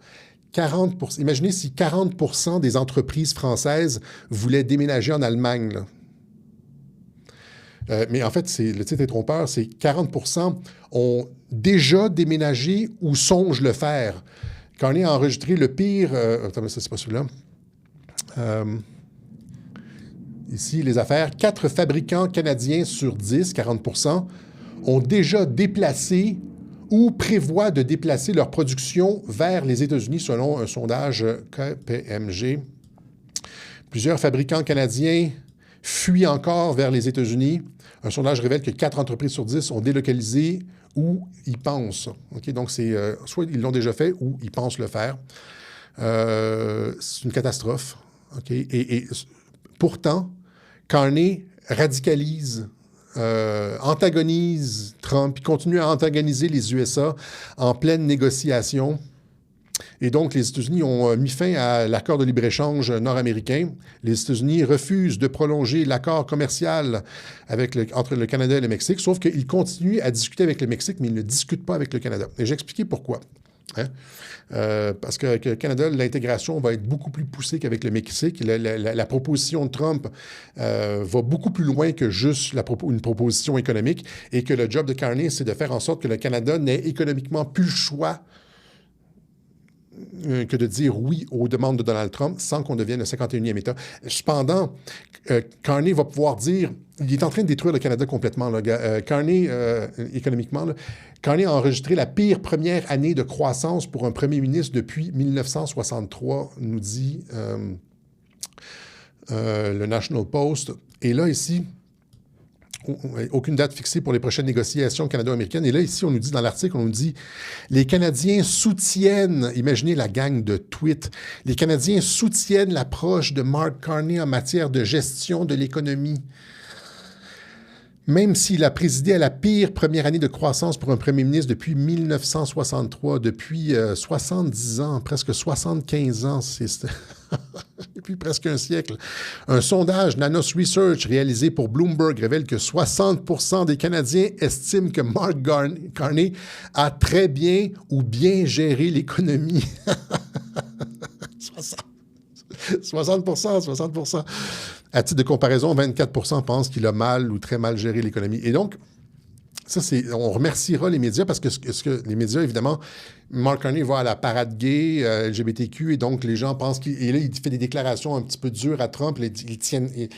40 imaginez si 40 des entreprises françaises voulaient déménager en Allemagne, là. Mais en fait, le titre est trompeur, c'est 40 ont déjà déménagé ou songent le faire. Quand on a enregistré le pire... attends, mais ça, c'est pas celui-là. Ici, les affaires. 4 fabricants canadiens sur 10, 40 ont déjà déplacé ou prévoient de déplacer leur production vers les États-Unis, selon un sondage KPMG. Plusieurs fabricants canadiens fuient encore vers les États-Unis. Un sondage révèle que 4 entreprises sur 10 ont délocalisé ou y pensent. Okay? Donc, c'est soit ils l'ont déjà fait ou ils pensent le faire. C'est une catastrophe. Okay? Et pourtant, Carney radicalise, antagonise Trump, il continue à antagoniser les USA en pleine négociation. Et donc, les États-Unis ont mis fin à l'accord de libre-échange nord-américain. Les États-Unis refusent de prolonger l'accord commercial entre le Canada et le Mexique, sauf qu'ils continuent à discuter avec le Mexique, mais ils ne discutent pas avec le Canada. Et j'ai expliqué pourquoi. Hein? Parce qu'avec le Canada, l'intégration va être beaucoup plus poussée qu'avec le Mexique. La proposition de Trump va beaucoup plus loin que juste une proposition économique et que le job de Carney, c'est de faire en sorte que le Canada n'ait économiquement plus le choix que de dire oui aux demandes de Donald Trump sans qu'on devienne le 51e État. Cependant, Carney va pouvoir dire... Il est en train de détruire le Canada complètement. Là. Carney, économiquement, là, Carney a enregistré la pire première année de croissance pour un premier ministre depuis 1963, nous dit le National Post. Et là, ici... aucune date fixée pour les prochaines négociations canado-américaines. Et là, ici, on nous dit, dans l'article, on nous dit, les Canadiens soutiennent, imaginez la gang de tweets, les Canadiens soutiennent l'approche de Mark Carney en matière de gestion de l'économie. Même s'il a présidé à la pire première année de croissance pour un premier ministre depuis 1963, depuis 70 ans, presque 75 ans, depuis presque un siècle. Un sondage Nanos Research réalisé pour Bloomberg révèle que 60 des Canadiens estiment que Mark Carney a très bien ou bien géré l'économie. 60%. À titre de comparaison, 24 pensent qu'il a mal ou très mal géré l'économie. Et donc, ça, on remerciera les médias parce que, les médias, évidemment, Mark Carney va à la parade gay, LGBTQ, et donc les gens pensent et là, il fait des déclarations un petit peu dures à Trump.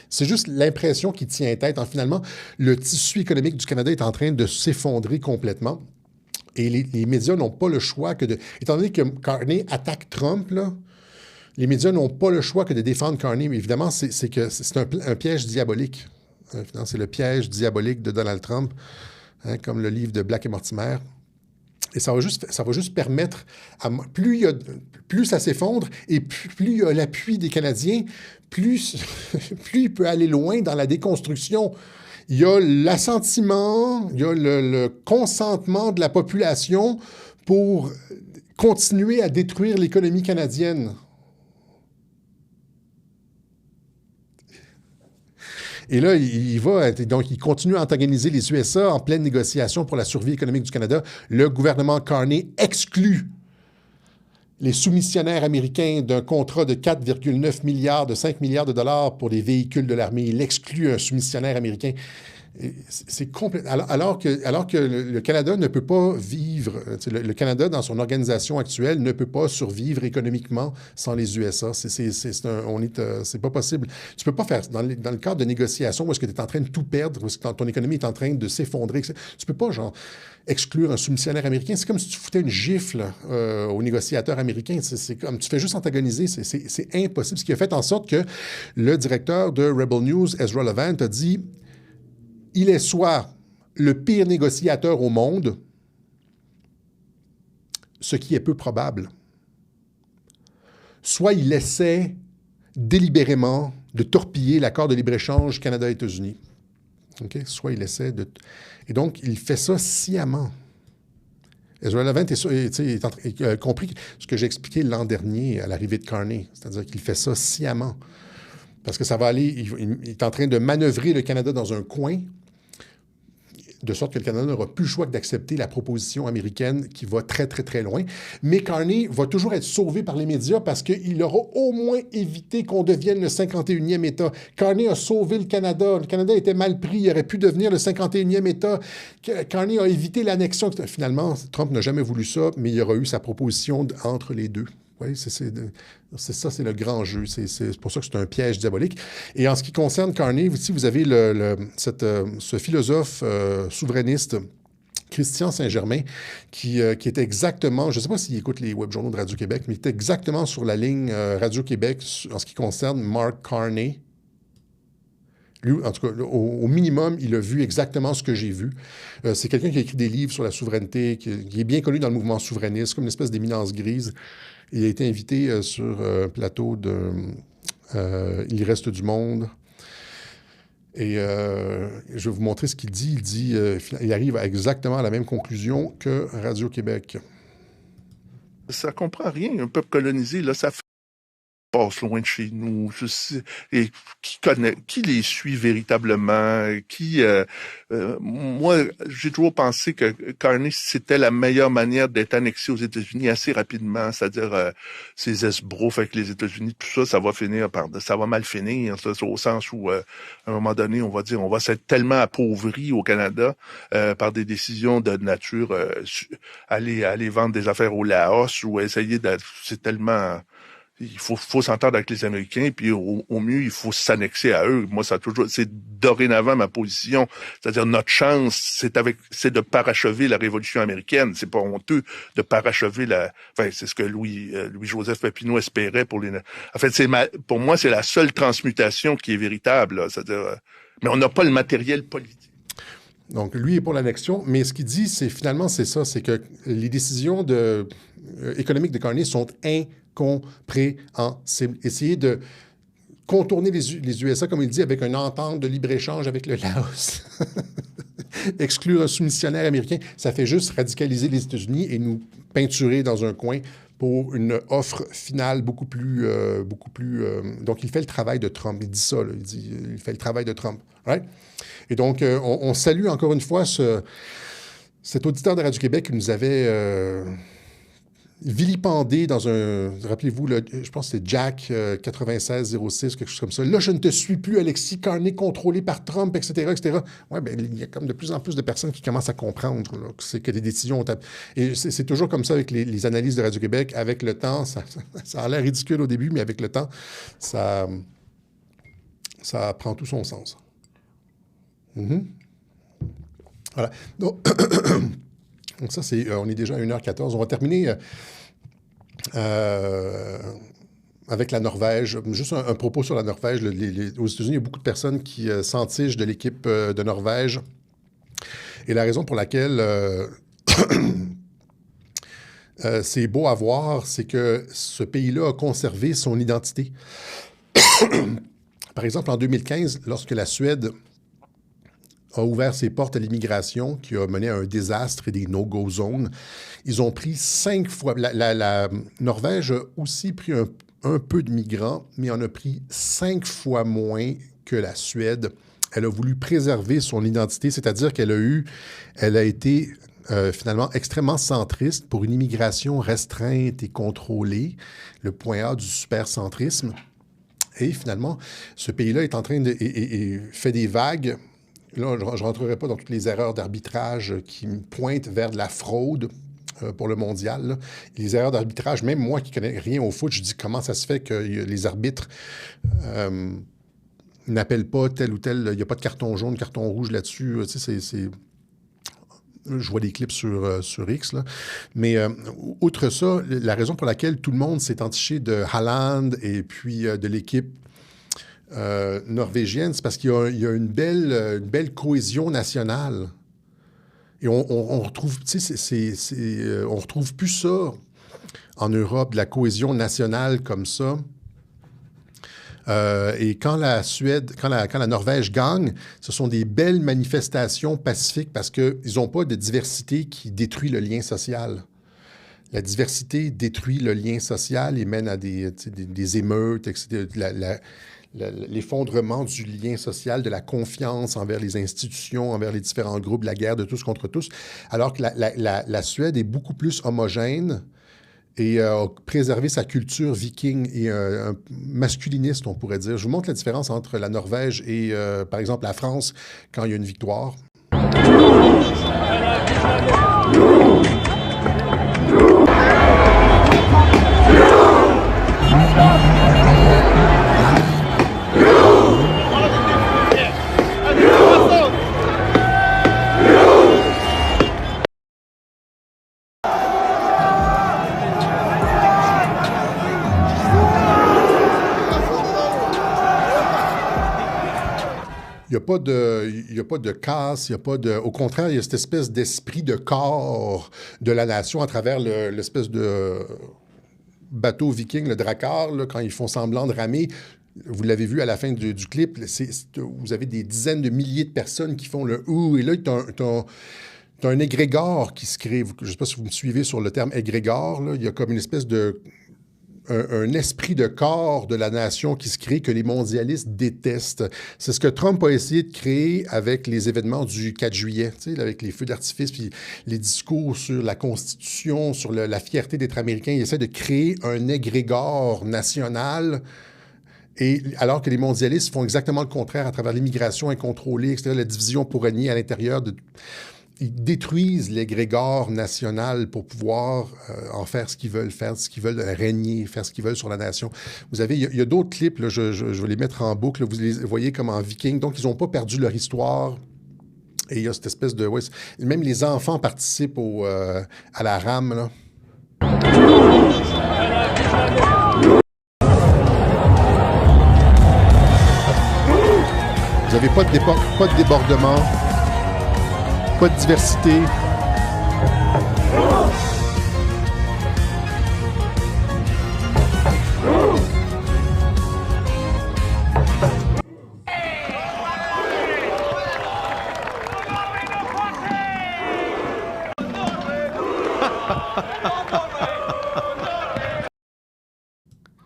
C'est juste l'impression qu'il tient tête. Finalement, le tissu économique du Canada est en train de s'effondrer complètement. Et les médias n'ont pas le choix que de... Étant donné que Carney attaque Trump, là, les médias n'ont pas le choix que de défendre Carney. Mais évidemment, c'est un piège diabolique. C'est le piège diabolique de Donald Trump, comme le livre de Black et Mortimer. Et ça va juste permettre, plus ça s'effondre et plus il y a l'appui des Canadiens, plus il peut aller loin dans la déconstruction. Il y a l'assentiment, il y a le consentement de la population pour continuer à détruire l'économie canadienne. Et là, il continue à antagoniser les USA en pleine négociation pour la survie économique du Canada. Le gouvernement Carney exclut les soumissionnaires américains d'un contrat de 4,9 milliards, de 5 milliards de dollars pour les véhicules de l'armée. Il exclut un soumissionnaire américain. C'est complètement... Alors que le Canada ne peut pas vivre... Le Canada, dans son organisation actuelle, ne peut pas survivre économiquement sans les USA. C'est pas possible. Tu peux pas faire... Dans le cadre de négociations où est-ce que tu es en train de tout perdre, où est-ce que ton économie est en train de s'effondrer, tu peux pas, exclure un soumissionnaire américain. C'est comme si tu foutais une gifle aux négociateurs américains. C'est comme... Tu fais juste antagoniser. C'est impossible. Ce qui a fait en sorte que le directeur de Rebel News, Ezra Levant, a dit... Il est soit le pire négociateur au monde, ce qui est peu probable, soit il essaie délibérément de torpiller l'accord de libre-échange Canada-États-Unis. Okay? Soit il essaie de... Et donc, il fait ça sciemment. Ezra Levant a compris ce que j'ai expliqué l'an dernier à l'arrivée de Carney, c'est-à-dire qu'il fait ça sciemment. parce que ça va aller, il est en train de manœuvrer le Canada dans un coin, de sorte que le Canada n'aura plus le choix que d'accepter la proposition américaine qui va très, très, très loin. Mais Carney va toujours être sauvé par les médias parce qu'il aura au moins évité qu'on devienne le 51e État. Carney a sauvé le Canada. Le Canada était mal pris. Il aurait pu devenir le 51e État. Carney a évité l'annexion. Finalement, Trump n'a jamais voulu ça, mais il y aura eu sa proposition entre les deux. Oui, c'est ça, c'est le grand jeu. C'est pour ça que c'est un piège diabolique. Et en ce qui concerne Carney, ici, vous avez ce philosophe souverainiste, Christian Saint-Germain, qui est exactement, je ne sais pas s'il écoute les web-journaux de Radio-Québec, mais il est exactement sur la ligne Radio-Québec en ce qui concerne Mark Carney. Lui, en tout cas, au minimum, il a vu exactement ce que j'ai vu. C'est quelqu'un qui a écrit des livres sur la souveraineté, qui est bien connu dans le mouvement souverainiste, comme une espèce d'éminence grise. Il a été invité sur un plateau de Il reste du monde. Et je vais vous montrer ce qu'il dit. Il arrive à exactement la même conclusion que Radio-Québec. Ça comprend rien. Un peuple colonisé, là, ça passe loin de chez nous. Et qui les suit véritablement? Moi, j'ai toujours pensé que Carney, c'était la meilleure manière d'être annexé aux États-Unis assez rapidement, c'est-à-dire ces esbroufs avec les États-Unis, tout ça, ça va mal finir, ça, au sens où, à un moment donné, on va s'être tellement appauvri au Canada par des décisions de nature, aller vendre des affaires au Laos ou c'est tellement... Il faut s'entendre avec les Américains, puis au mieux, il faut s'annexer à eux. Moi, c'est dorénavant ma position. C'est-à-dire, notre chance, c'est de parachever la Révolution américaine. C'est pas honteux de parachever c'est ce que Louis-Joseph Papineau espérait pour les... En fait, pour moi, c'est la seule transmutation qui est véritable, là. C'est-à-dire, mais on n'a pas le matériel politique. Donc, lui est pour l'annexion, mais ce qu'il dit, c'est que les décisions économiques de Carney sont incompréhensibles. Essayer de contourner les USA, comme il dit, avec une entente de libre-échange avec le Laos, exclure un soumissionnaire américain, ça fait juste radicaliser les États-Unis et nous peinturer dans un coin pour une offre finale beaucoup plus... Donc, il fait le travail de Trump. Il dit ça, là. Il fait le travail de Trump. Right? Et donc, on salue encore une fois cet auditeur de Radio-Québec qui nous avait vilipendé dans un... Rappelez-vous, je pense que c'est Jack 9606, quelque chose comme ça. Là, je ne te suis plus, Alexis. Carney contrôlé par Trump, etc., etc. Oui, bien, il y a comme de plus en plus de personnes qui commencent à comprendre là, que les décisions ont... Et c'est toujours comme ça avec les analyses de Radio-Québec. Avec le temps, ça a l'air ridicule au début, mais avec le temps, ça prend tout son sens. Mm-hmm. Voilà. Donc ça, on est déjà à 1h14. On va terminer avec la Norvège. Juste un propos sur la Norvège. Aux États-Unis, il y a beaucoup de personnes qui s'entichent de l'équipe de Norvège. Et la raison pour laquelle c'est beau à voir, c'est que ce pays-là a conservé son identité. Par exemple, en 2015, lorsque la Suède a ouvert ses portes à l'immigration, qui a mené à un désastre et des no-go zones. Ils ont pris 5 fois... La Norvège a aussi pris un peu de migrants, mais en a pris 5 fois moins que la Suède. Elle a voulu préserver son identité, c'est-à-dire qu'elle a été finalement extrêmement centriste pour une immigration restreinte et contrôlée, le point A du supercentrisme. Et finalement, ce pays-là est en train et fait des vagues. Là, je ne rentrerai pas dans toutes les erreurs d'arbitrage qui pointent vers de la fraude pour le mondial. Là. Les erreurs d'arbitrage, même moi qui ne connais rien au foot, je dis comment ça se fait que les arbitres n'appellent pas tel ou tel... Il n'y a pas de carton jaune, carton rouge là-dessus. Tu sais, je vois des clips sur X. Là. Mais outre ça, la raison pour laquelle tout le monde s'est entiché de Haaland et puis de l'équipe norvégienne, c'est parce qu'il y a une belle cohésion nationale. Et on retrouve, tu sais, on retrouve plus ça en Europe, de la cohésion nationale comme ça. Et quand la Norvège gagne, ce sont des belles manifestations pacifiques parce qu'ils n'ont pas de diversité qui détruit le lien social. La diversité détruit le lien social et mène à des émeutes, etc. l'effondrement du lien social, de la confiance envers les institutions, envers les différents groupes, la guerre de tous contre tous, alors que la Suède est beaucoup plus homogène et a préservé sa culture viking et un masculiniste, on pourrait dire. Je vous montre la différence entre la Norvège et, par exemple, la France quand il y a une victoire. Il n'y a pas de casse, il y a pas de... Au contraire, il y a cette espèce d'esprit de corps de la nation à travers l'espèce de bateau viking, le Drakkar, là, quand ils font semblant de ramer. Vous l'avez vu à la fin du clip, vous avez des dizaines de milliers de personnes qui font le « ouh », et là, tu as un égrégore qui se crée. Je ne sais pas si vous me suivez sur le terme égrégore, là. Il y a comme une espèce de... Un esprit de corps de la nation qui se crée que les mondialistes détestent. C'est ce que Trump a essayé de créer avec les événements du 4 juillet, tu sais, avec les feux d'artifice, puis les discours sur la Constitution, sur la fierté d'être américain. Il essaie de créer un égrégore national, et alors que les mondialistes font exactement le contraire à travers l'immigration incontrôlée, etc., la division pour régner à l'intérieur de... Ils détruisent l'égrégore national pour pouvoir en faire ce qu'ils veulent, régner, faire ce qu'ils veulent sur la nation. Vous avez, il y a d'autres clips, là, je vais les mettre en boucle, là, vous les voyez comme en viking, donc ils n'ont pas perdu leur histoire. Et il y a cette espèce de... Ouais, même les enfants participent à la rame, là. Vous n'avez pas de débordement. Pas de diversité.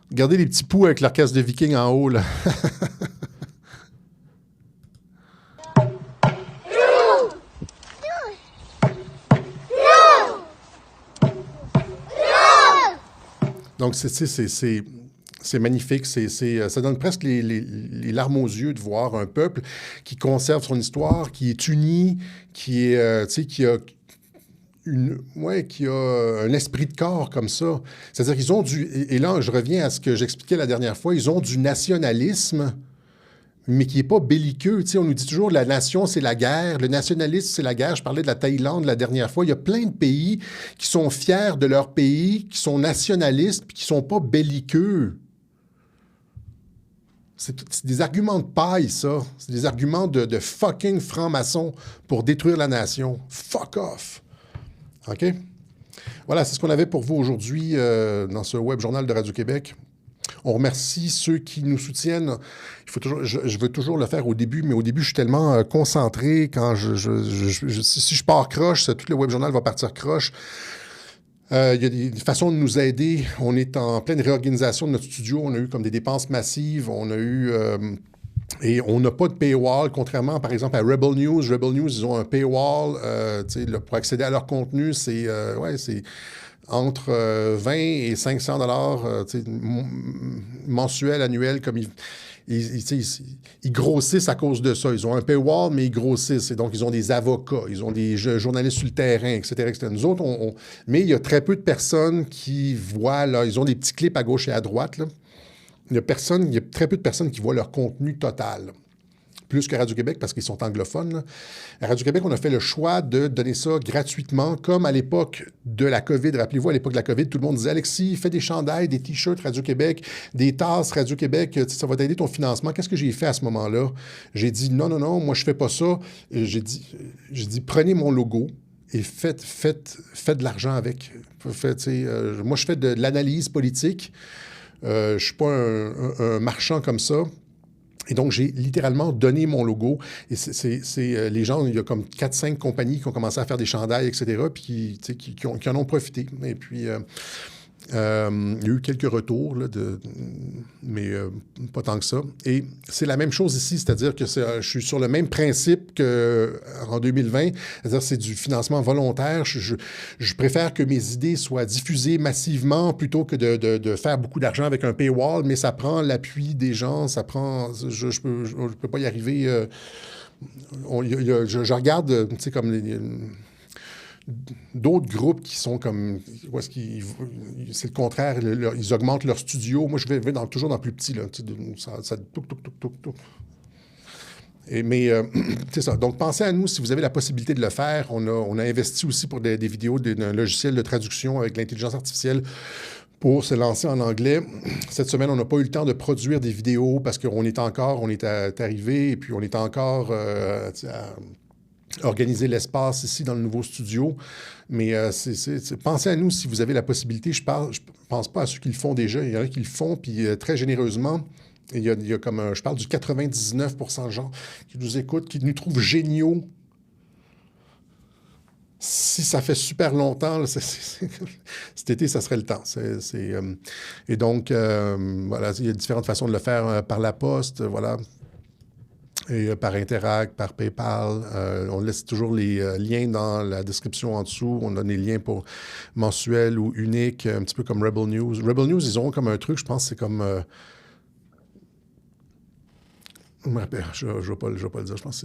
Regardez les petits poux avec leur casse de viking en haut, là. Donc, c'est magnifique. Ça donne presque les larmes aux yeux de voir un peuple qui conserve son histoire, qui est uni, qui est, qui a un esprit de corps comme ça. C'est-à-dire qu'ils ont et là, je reviens à ce que j'expliquais la dernière fois, ils ont du nationalisme, mais qui n'est pas belliqueux. Tu sais, on nous dit toujours la nation, c'est la guerre, le nationalisme, c'est la guerre. Je parlais de la Thaïlande la dernière fois. Il y a plein de pays qui sont fiers de leur pays, qui sont nationalistes, puis qui ne sont pas belliqueux. C'est des arguments de paille, ça. C'est des arguments de fucking francs-maçons pour détruire la nation. Fuck off. OK? Voilà, c'est ce qu'on avait pour vous aujourd'hui dans ce web journal de Radio-Québec. On remercie ceux qui nous soutiennent. Je veux toujours le faire au début, mais au début, je suis tellement concentré. Quand si je pars croche, tout le web journal va partir croche. Il y a des façons de nous aider. On est en pleine réorganisation de notre studio. On a eu comme des dépenses massives. On a eu... et on n'a pas de paywall, contrairement, par exemple, à Rebel News. Rebel News, ils ont un paywall. Pour accéder à leur contenu, c'est entre 20 et 500 $ mensuels, annuels, comme ils grossissent à cause de ça. Ils ont un paywall, mais ils grossissent. Et donc, ils ont des avocats, ils ont des journalistes sur le terrain, etc. etc. Nous autres, mais il y a très peu de personnes qui voient, là, ils ont des petits clips à gauche et à droite, là. Il y a très peu de personnes qui voient leur contenu total. Plus que Radio-Québec, parce qu'ils sont anglophones, là. À Radio-Québec, on a fait le choix de donner ça gratuitement, comme à l'époque de la COVID. Rappelez-vous, à l'époque de la COVID, tout le monde disait « Alexis, fais des chandails, des T-shirts Radio-Québec, des tasses Radio-Québec, ça va t'aider ton financement. » Qu'est-ce que j'ai fait à ce moment-là? J'ai dit « Non, moi, je fais pas ça. » J'ai dit « Prenez mon logo et faites de l'argent avec. » Moi, je fais de l'analyse politique. Je ne suis pas un marchand comme ça. Et donc, j'ai littéralement donné mon logo. Et les gens, il y a comme 4-5 compagnies qui ont commencé à faire des chandails, etc., puis qui en ont profité. Et puis, Il y a eu quelques retours, là, mais pas tant que ça. Et c'est la même chose ici, c'est-à-dire que je suis sur le même principe qu'en 2020, c'est-à-dire c'est du financement volontaire. Je préfère que mes idées soient diffusées massivement plutôt que de faire beaucoup d'argent avec un paywall, mais ça prend l'appui des gens, ça prend... Je peux pas y arriver... je regarde, tu sais, comme d'autres groupes qui sont comme... c'est le contraire, ils augmentent leur studio. Moi, je vais toujours dans le plus petit, là. Ça touc, touc, touc, touc, touc. Mais c'est ça. Donc, pensez à nous si vous avez la possibilité de le faire. On a investi aussi pour des vidéos d'un logiciel de traduction avec l'intelligence artificielle pour se lancer en anglais. Cette semaine, on n'a pas eu le temps de produire des vidéos parce qu'on est arrivé et puis on est encore à organiser l'espace ici dans le nouveau studio. Mais pensez à nous si vous avez la possibilité. Je pense pas à ceux qui le font déjà. Il y en a qui le font, puis très généreusement. Il y a comme je parle du 99% de gens qui nous écoutent, qui nous trouvent géniaux. Si ça fait super longtemps, là, cet été, ça serait le temps. Et donc, voilà, il y a différentes façons de le faire par la poste, voilà. Et par Interact, par PayPal. On laisse toujours les liens dans la description en dessous. On donne les liens pour mensuel ou unique, un petit peu comme Rebel News. Rebel News, ils ont comme un truc, je pense, c'est comme... je ne vais pas le dire. Je pense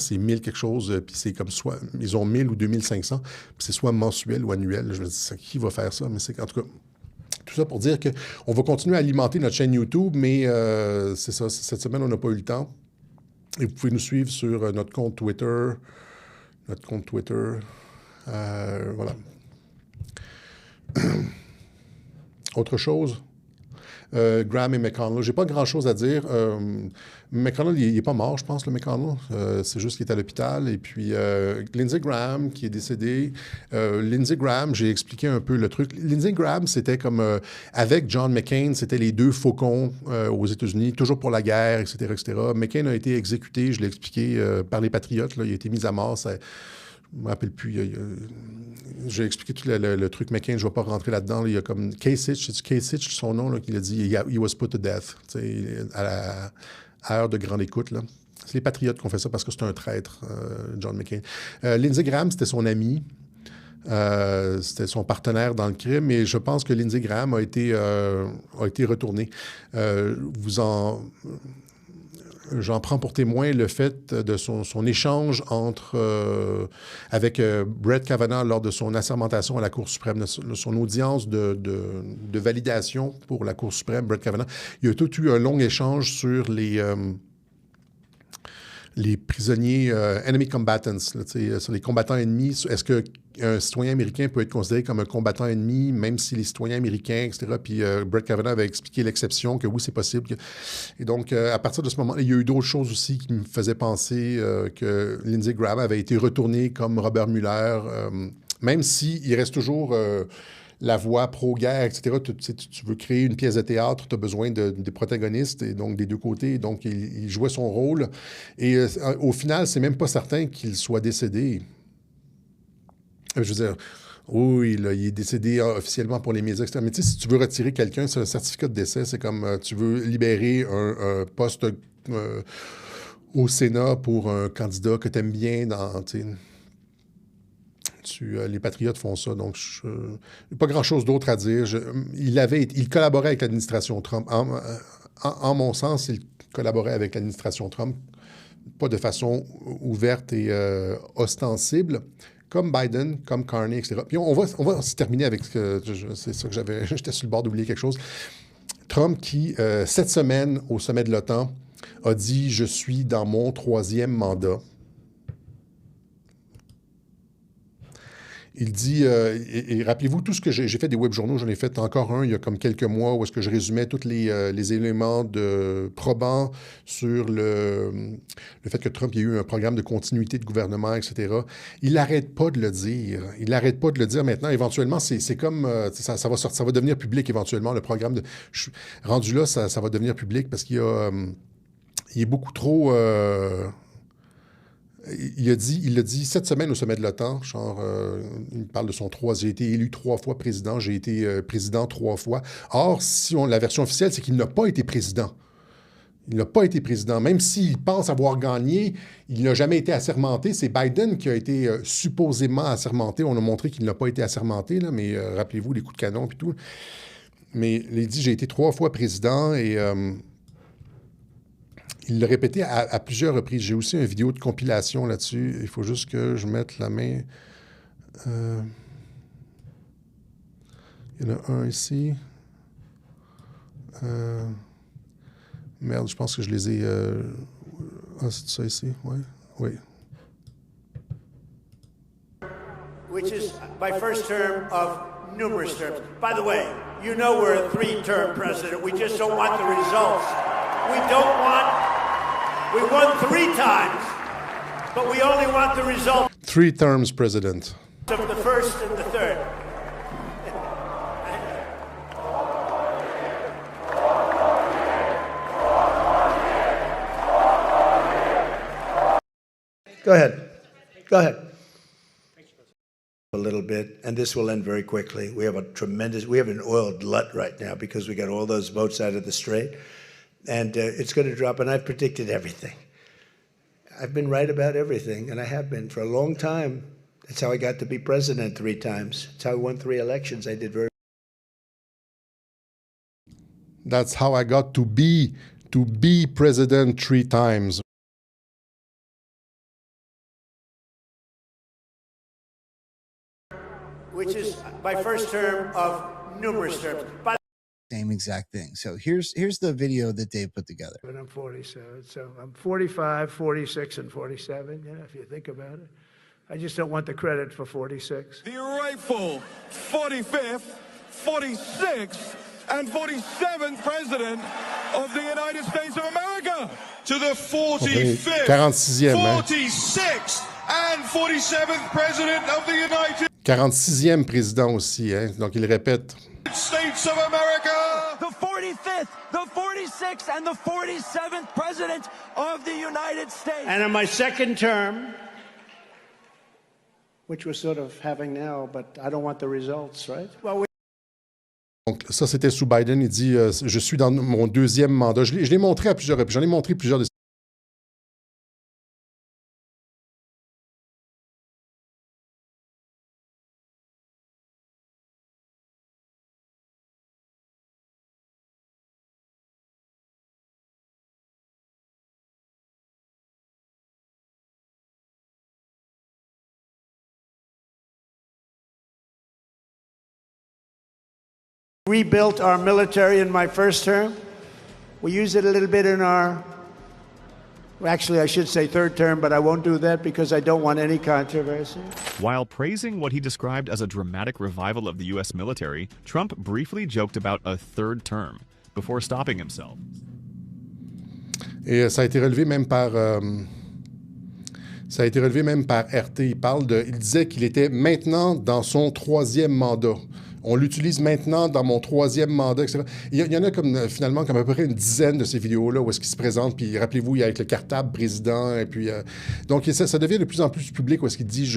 que c'est 1000 quelque chose, puis c'est comme soit... Ils ont 1000 ou 2500, puis c'est soit mensuel ou annuel. Je me dis, qui va faire ça? Mais c'est en tout cas... Tout ça pour dire qu'on va continuer à alimenter notre chaîne YouTube, mais c'est ça, cette semaine, on n'a pas eu le temps. Et vous pouvez nous suivre sur notre compte Twitter. Voilà. Autre chose? Graham et McConnell. J'ai pas grand-chose à dire. McConnell, il n'est pas mort, je pense, le McConnell. C'est juste qu'il est à l'hôpital. Et puis, Lindsey Graham, qui est décédé. Lindsey Graham, j'ai expliqué un peu le truc. Lindsey Graham, c'était comme... avec John McCain, c'était les deux faucons aux États-Unis, toujours pour la guerre, etc., etc. McCain a été exécuté, je l'ai expliqué, par les Patriotes. Là, il a été mis à mort. Je ne me rappelle plus. J'ai expliqué tout le truc McCain, je ne vais pas rentrer là-dedans. Là, il y a comme Kasich, c'est Kasich, son nom, là, qu'il a dit « He was put to death », à heure de grande écoute. Là. C'est les Patriotes qui ont fait ça parce que c'est un traître, John McCain. Lindsey Graham, c'était son ami. C'était son partenaire dans le crime, et je pense que Lindsey Graham a été retourné. J'en prends pour témoin le fait de son échange avec Brett Kavanaugh lors de son assermentation à la Cour suprême, de son audience de validation pour la Cour suprême, Brett Kavanaugh. Il y a tout eu un long échange sur les prisonniers enemy combatants, là, sur les combattants ennemis. Est-ce qu'un citoyen américain peut être considéré comme un combattant ennemi, même si les citoyens américains, etc. Puis Brett Kavanaugh avait expliqué l'exception, que oui, c'est possible. Et donc, à partir de ce moment-là, il y a eu d'autres choses aussi qui me faisaient penser que Lindsey Graham avait été retourné comme Robert Mueller, même s'il reste toujours... la voix pro-guerre, etc. Tu veux créer une pièce de théâtre, tu as besoin des protagonistes, et donc des deux côtés. Donc, il jouait son rôle. Et au final, c'est même pas certain qu'il soit décédé. Je veux dire, oui, là, il est décédé officiellement pour les médias, etc. Mais tu sais, si tu veux retirer quelqu'un, c'est un certificat de décès. C'est comme tu veux libérer un poste au Sénat pour un candidat que tu aimes bien dans... les Patriotes font ça, donc pas grand-chose d'autre à dire. Il collaborait avec l'administration Trump. En mon sens, il collaborait avec l'administration Trump, pas de façon ouverte et ostensible, comme Biden, comme Carney, etc. Puis on va se terminer avec... c'est ça que j'étais sur le bord d'oublier quelque chose. Trump qui, cette semaine, au sommet de l'OTAN, a dit « Je suis dans mon 3e mandat ». Il dit, et rappelez-vous, tout ce que j'ai fait des web-journaux, j'en ai fait encore un il y a comme quelques mois où est-ce que je résumais tous les éléments probants sur le fait que Trump, il y a eu un programme de continuité de gouvernement, etc. Il n'arrête pas de le dire. Il n'arrête pas de le dire maintenant. Éventuellement, c'est comme, ça va sortir, ça va devenir public éventuellement, le programme. Rendu là, ça va devenir public parce qu'il est beaucoup trop... Il l'a dit cette semaine au sommet de l'OTAN, genre, il parle de son 3, j'ai été élu 3 fois président, j'ai été président 3 fois. Or, la version officielle, c'est qu'il n'a pas été président. Il n'a pas été président. Même s'il pense avoir gagné, il n'a jamais été assermenté. C'est Biden qui a été supposément assermenté. On a montré qu'il n'a pas été assermenté, là, mais rappelez-vous les coups de canon et tout. Mais il dit, j'ai été 3 fois président et il l'a répété à plusieurs reprises. J'ai aussi une vidéo de compilation là-dessus. Il faut juste que je mette la main. Il y en a un ici. Merde, je pense que je les ai... Ah, c'est ça ici? Oui. Oui. Which is my first term of numerous terms. By the way, you know we're a 3-term president. We just don't want the results. We don't want... We won 3 times, but we only want the results 3 terms president. of the first and the third. Go ahead. Go ahead. A little bit, and this will end very quickly. We have an oil glut right now because we got all those boats out of the Strait, and it's going to drop, and I've predicted everything. I've been right about everything, and I have been for a long time. That's how I got to be president 3 times. That's how I won 3 elections. I did very That's how I got to be president 3 times. which is my first term of numerous terms. Same exact thing. So here's the video that Dave put together. But I'm 47, so I'm 45, 46, and 47, yeah, if you think about it. I just don't want the credit for 46. The rightful 45th, 46th, and 47th President of the United States of America. To the 45th, 46e, 46th, and 47th President of the United 46e président aussi, hein? Donc il répète. States of America. The 45th, the 46th, and the 47th President of the United States. And in my second term, which we're sort of having now, but I don't want the results, right? Well, Donc ça, c'était sous Biden. Il dit, je suis dans mon 2e mandat. Je l'ai montré à plusieurs reprises. J'en ai montré plusieurs de rebuilt our military in my first term. We used it a little bit in our, actually I should say third term, but I won't do that because I don't want any controversy. While praising what he described as a dramatic revival of the U.S. military, Trump briefly joked about a 3rd term before stopping himself. Et ça a été relevé même par... ça a été relevé même par RT. Il disait qu'il était maintenant dans son 3e mandat. On l'utilise maintenant dans mon 3e mandat, etc. Il y en a finalement comme à peu près une dizaine de ces vidéos-là où est-ce qu'il se présente, puis rappelez-vous, il y a avec le cartable président, et puis... donc ça devient de plus en plus public où est-ce qu'il dit,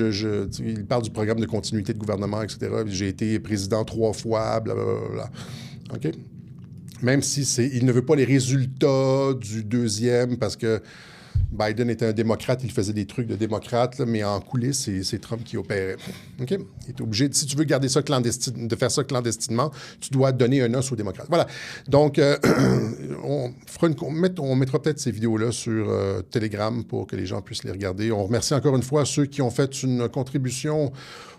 il parle du programme de continuité de gouvernement, etc. J'ai été président 3 fois, blablabla. OK? Même si il ne veut pas les résultats du 2e, parce que Biden était un démocrate, il faisait des trucs de démocrate, là, mais en coulisses, c'est Trump qui opérait. OK? Il est obligé, si tu veux garder ça de faire ça clandestinement, tu dois donner un os aux démocrates. Voilà. Donc, on mettra peut-être ces vidéos-là sur Telegram pour que les gens puissent les regarder. On remercie encore une fois ceux qui ont fait une contribution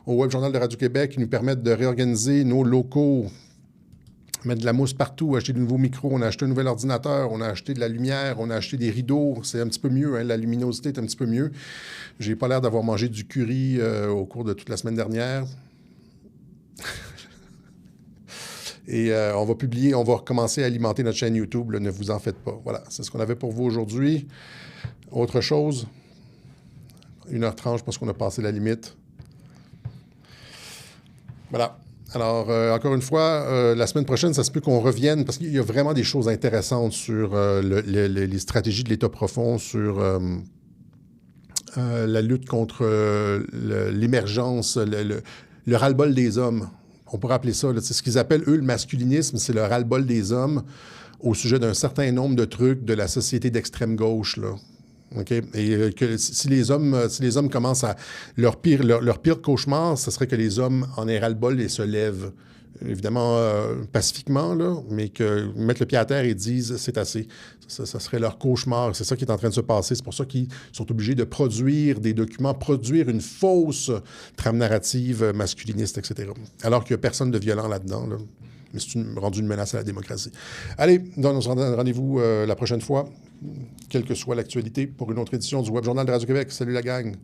au Web Journal de Radio-Québec qui nous permettent de réorganiser nos locaux, mettre de la mousse partout, acheter de nouveaux micros, on a acheté un nouvel ordinateur, on a acheté de la lumière, on a acheté des rideaux. C'est un petit peu mieux, hein, la luminosité est un petit peu mieux. J'ai pas l'air d'avoir mangé du curry au cours de toute la semaine dernière. Et on va recommencer à alimenter notre chaîne YouTube, là, ne vous en faites pas. Voilà, c'est ce qu'on avait pour vous aujourd'hui. Autre chose, 1h30, je pense qu'on a passé la limite. Voilà. Alors, encore une fois, la semaine prochaine, ça se peut qu'on revienne, parce qu'il y a vraiment des choses intéressantes sur les stratégies de l'État profond, sur la lutte contre l'émergence, le ras-le-bol des hommes. On pourrait appeler ça, là, ce qu'ils appellent, eux, le masculinisme, c'est le ras-le-bol des hommes au sujet d'un certain nombre de trucs de la société d'extrême gauche, là. Okay? Et que si les hommes commencent à... Leur pire cauchemar, ce serait que les hommes en aient ras-le-bol et se lèvent. Évidemment, pacifiquement, là, mais que mettre le pied à terre et disent c'est assez. Ça serait leur cauchemar. C'est ça qui est en train de se passer. C'est pour ça qu'ils sont obligés de produire des documents, produire une fausse trame narrative masculiniste, etc. Alors qu'il n'y a personne de violent là-dedans, là. Mais c'est rendu une menace à la démocratie. Allez, on se rend rendez-vous la prochaine fois, quelle que soit l'actualité, pour une autre édition du Web Journal de Radio-Québec. Salut la gang!